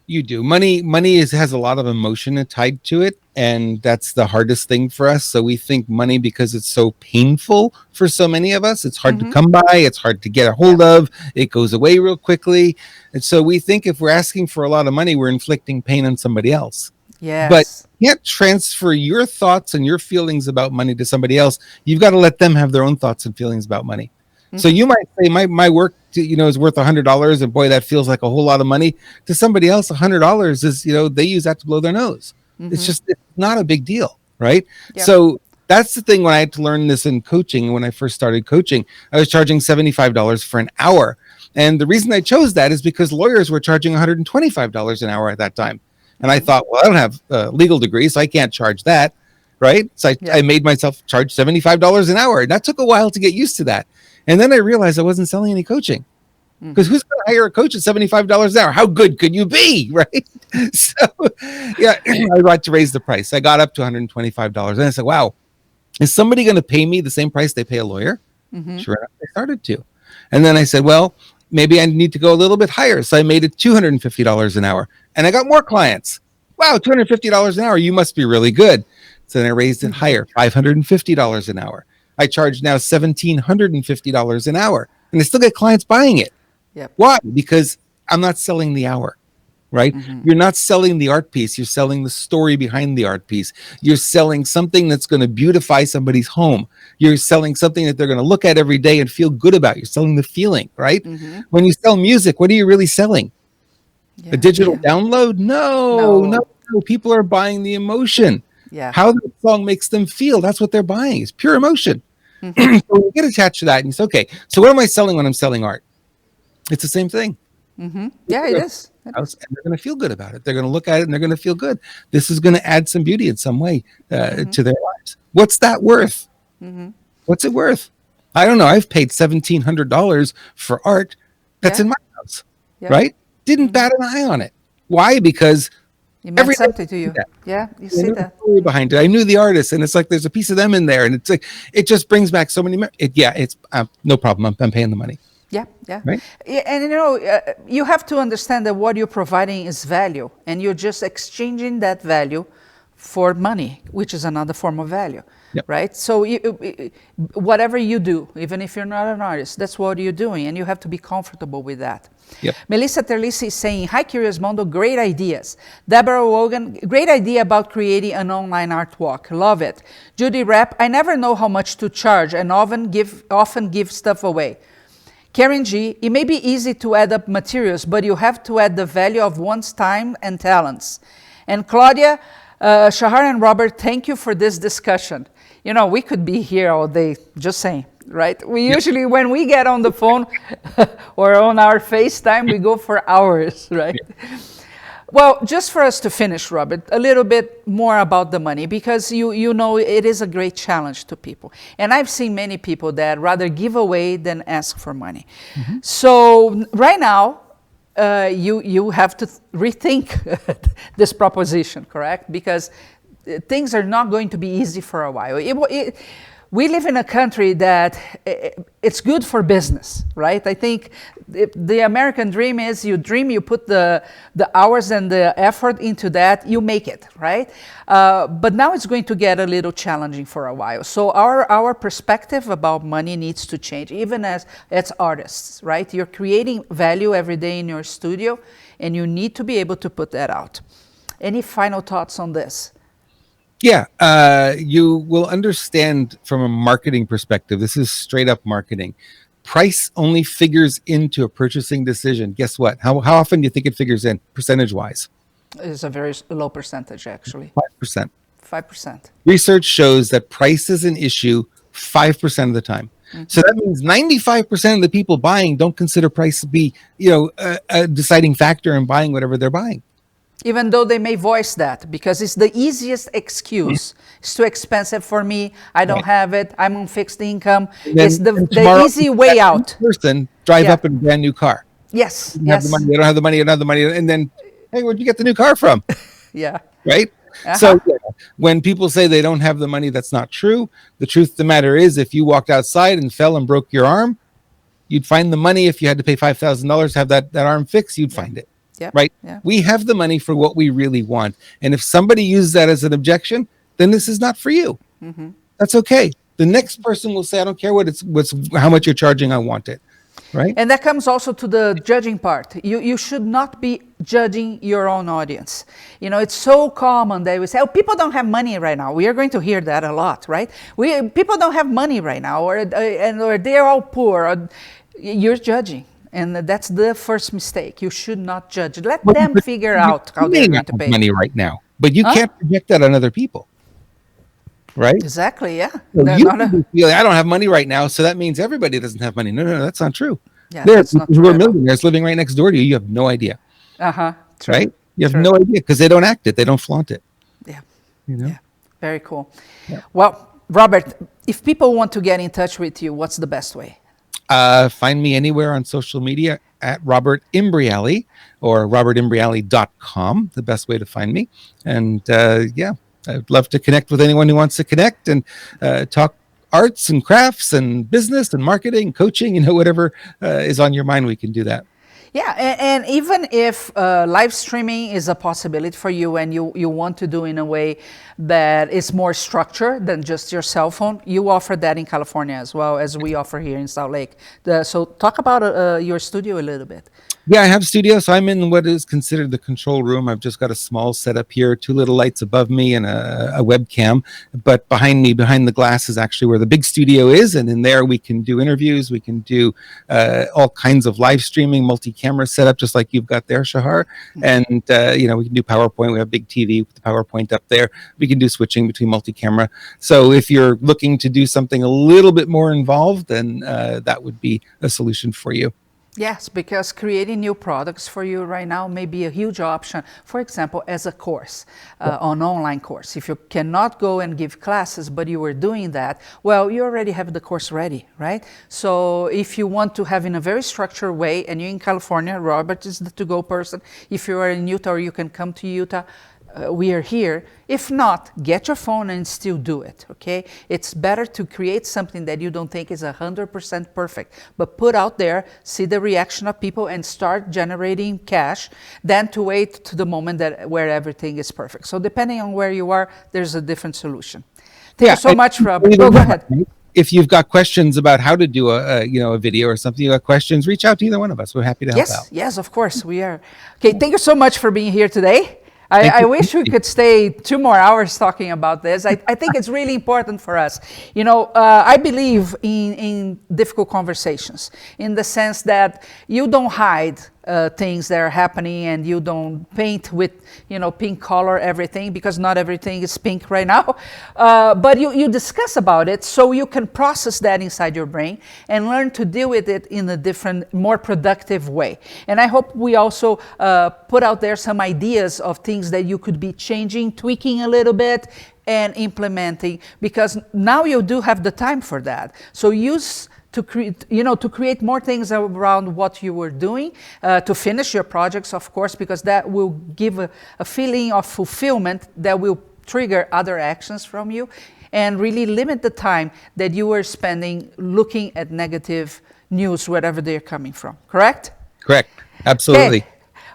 You do. Money has a lot of emotion tied to it, and that's the hardest thing for us. So we think money, because it's so painful for so many of us, it's hard to come by, it's hard to get a hold of, it goes away real quickly. And so we think if we're asking for a lot of money, we're inflicting pain on somebody else. Yes. But you can't transfer your thoughts and your feelings about money to somebody else. You've got to let them have their own thoughts and feelings about money. So you might say my work, is worth $100, and boy, that feels like a whole lot of money. To somebody else, $100 is, they use that to blow their nose. It's not a big deal, right? Yep. So that's the thing. When I had to learn this in coaching, when I first started coaching, I was charging $75 for an hour. And the reason I chose that is because lawyers were charging $125 an hour at that time. And I thought, well, I don't have a legal degree, so I can't charge that, right? So I made myself charge $75 an hour. And that took a while to get used to that. And then I realized I wasn't selling any coaching, because who's going to hire a coach at $75 an hour? How good could you be, right? So, I had to raise the price. I got up to $125, and I said, "Wow, is somebody going to pay me the same price they pay a lawyer?" Sure enough, they started to. And then I said, "Well, maybe I need to go a little bit higher." So I made it $250 an hour, and I got more clients. Wow, $250 an hour, you must be really good. So then I raised it higher, $550 an hour. I charge now $1,750 an hour, and I still get clients buying it. Yep. Why? Because I'm not selling the hour, right? You're not selling the art piece. You're selling the story behind the art piece. You're selling something that's going to beautify somebody's home. You're selling something that they're going to look at every day and feel good about. You're selling the feeling, right? When you sell music, what are you really selling? A digital download? No. People are buying the emotion. How the song makes them feel. That's what they're buying. It's pure emotion. So you get attached to that, and you say, okay, so what am I selling when I'm selling art? It's the same thing. Yeah, it is. And they're going to feel good about it. They're going to look at it and they're going to feel good. This is going to add some beauty in some way to their lives. What's that worth? What's it worth? I don't know. I've paid $1,700 for art that's in my house, right? Didn't bat an eye on it. Why? Because it meant something to you. Yeah, you see that. Story behind it. I knew the artist, and it's like there's a piece of them in there, and it's like it just brings back so many. It's no problem. I'm paying the money. Yeah. Right? And you have to understand that what you're providing is value, and you're just exchanging that value for money, which is another form of value, right? So whatever you do, even if you're not an artist, that's what you're doing, and you have to be comfortable with that. Melissa Terlisi is saying, hi, Curious Mondo, great ideas. Deborah Wogan, great idea about creating an online art walk. Love it. Judy Rapp, I never know how much to charge and often give stuff away. Karen G, it may be easy to add up materials, but you have to add the value of one's time and talents. And Claudia, Shahar and Robert, thank you for this discussion. We could be here all day, just saying, right? We usually, when we get on the phone or on our FaceTime, we go for hours, right? Well, just for us to finish, Robert, a little bit more about the money, because you know it is a great challenge to people. And I've seen many people that rather give away than ask for money. So right now, you have to rethink this proposition, correct? Because things are not going to be easy for a while. We live in a country that it's good for business, right? I think the American dream is you dream, you put the hours and the effort into that, you make it, right? But now it's going to get a little challenging for a while. So our perspective about money needs to change, even as artists, right? You're creating value every day in your studio, and you need to be able to put that out. Any final thoughts on this? Yeah, you will understand from a marketing perspective. This is straight up marketing. Price only figures into a purchasing decision. Guess what? How often do you think it figures in, percentage wise? It's a very low percentage, actually. 5%. 5%. Research shows that price is an issue 5% of the time. So that means 95% of the people buying don't consider price to be, a deciding factor in buying whatever they're buying. Even though they may voice that, because it's the easiest excuse. It's too expensive for me. I don't have it. I'm on fixed income. It's the easy way out. Person drive up in a brand new car. Yes. They don't have the money. They don't have the money. They don't have the money. And then, hey, where'd you get the new car from? Yeah. Right. So when people say they don't have the money, that's not true. The truth of the matter is, if you walked outside and fell and broke your arm, you'd find the money. If you had to pay $5,000 to have that arm fixed, you'd find it. Yep. Right. Yeah. We have the money for what we really want. And if somebody uses that as an objection, then this is not for you. That's okay. The next person will say, I don't care how much you're charging. I want it. Right. And that comes also to the judging part. You should not be judging your own audience. It's so common that we say, oh, people don't have money right now. We are going to hear that a lot, right? People don't have money right now, or they're all poor. Or, you're judging. And that's the first mistake. You should not judge. Let them figure out how they're going to pay. Money right now, but you can't project that on other people, right? Exactly. Yeah. So I don't have money right now, so that means everybody doesn't have money. No, that's not true. Yeah, there's people who are millionaires living right next door to you. You have no idea. True. Right? You have no idea because they don't act it. They don't flaunt it. Yeah. Yeah. Very cool. Yeah. Well, Robert, if people want to get in touch with you, what's the best way? Find me anywhere on social media at Robert Imbriale or robertimbriale.com, the best way to find me. And I'd love to connect with anyone who wants to connect and talk arts and crafts and business and marketing, coaching, whatever is on your mind, we can do that. Yeah, and even if live streaming is a possibility for you and you want to do in a way that is more structured than just your cell phone, you offer that in California as well as we offer here in Salt Lake. So talk about your studio a little bit. Yeah, I have a studio. So I'm in what is considered the control room. I've just got a small setup here, 2 little lights above me and a webcam. But behind me, behind the glass, is actually where the big studio is. And in there, we can do interviews. We can do all kinds of live streaming, multi-camera setup, just like you've got there, Shahar. And, we can do PowerPoint. We have a big TV with the PowerPoint up there. We can do switching between multi-camera. So if you're looking to do something a little bit more involved, then that would be a solution for you. Yes, because creating new products for you right now may be a huge option. For example, as a course, an online course. If you cannot go and give classes, but you were doing that, well, you already have the course ready, right? So if you want to have in a very structured way, and you're in California, Robert is the to-go person. If you are in Utah, or you can come to Utah, we are here. If not, get your phone and still do it, okay? It's better to create something that you don't think is 100% perfect, but put out there, see the reaction of people, and start generating cash, than to wait to the moment where everything is perfect. So depending on where you are, there's a different solution. Thank you so much, Rob. Go ahead. If you've got questions about how to do a video or something, you got questions, reach out to either one of us. We're happy to help out. Yes, of course, we are. Okay, thank you so much for being here today. I wish we could stay 2 more hours talking about this. I think it's really important for us. I believe in difficult conversations, in the sense that you don't hide things that are happening, and you don't paint with, pink color everything, because not everything is pink right now. But you discuss about it so you can process that inside your brain and learn to deal with it in a different, more productive way. And I hope we also put out there some ideas of things that you could be changing, tweaking a little bit, and implementing, because now you do have the time for that. So use to create more things around what you were doing, to finish your projects, of course, because that will give a feeling of fulfillment that will trigger other actions from you, and really limit the time that you were spending looking at negative news, wherever they're coming from. Correct? Correct. Absolutely.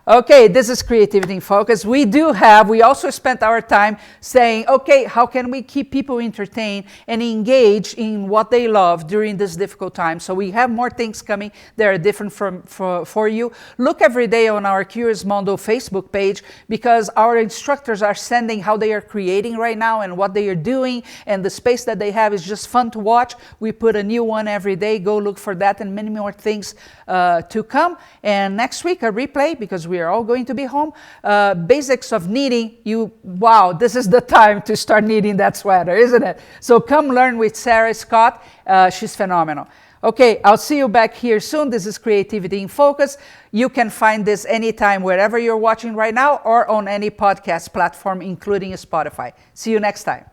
Okay, this is Creativity in Focus. We also spent our time saying, okay, how can we keep people entertained and engaged in what they love during this difficult time? So we have more things coming that are different for you. Look every day on our Curious Mondo Facebook page, because our instructors are sending how they are creating right now and what they are doing, and the space that they have is just fun to watch. We put a new one every day. Go look for that, and many more things to come. And next week, a replay, because we are all going to be home. Basics of knitting. Wow, this is the time to start knitting that sweater, isn't it? So come learn with Sarah Scott. She's phenomenal. Okay, I'll see you back here soon. This is Creativity in Focus. You can find this anytime, wherever you're watching right now, or on any podcast platform, including Spotify. See you next time.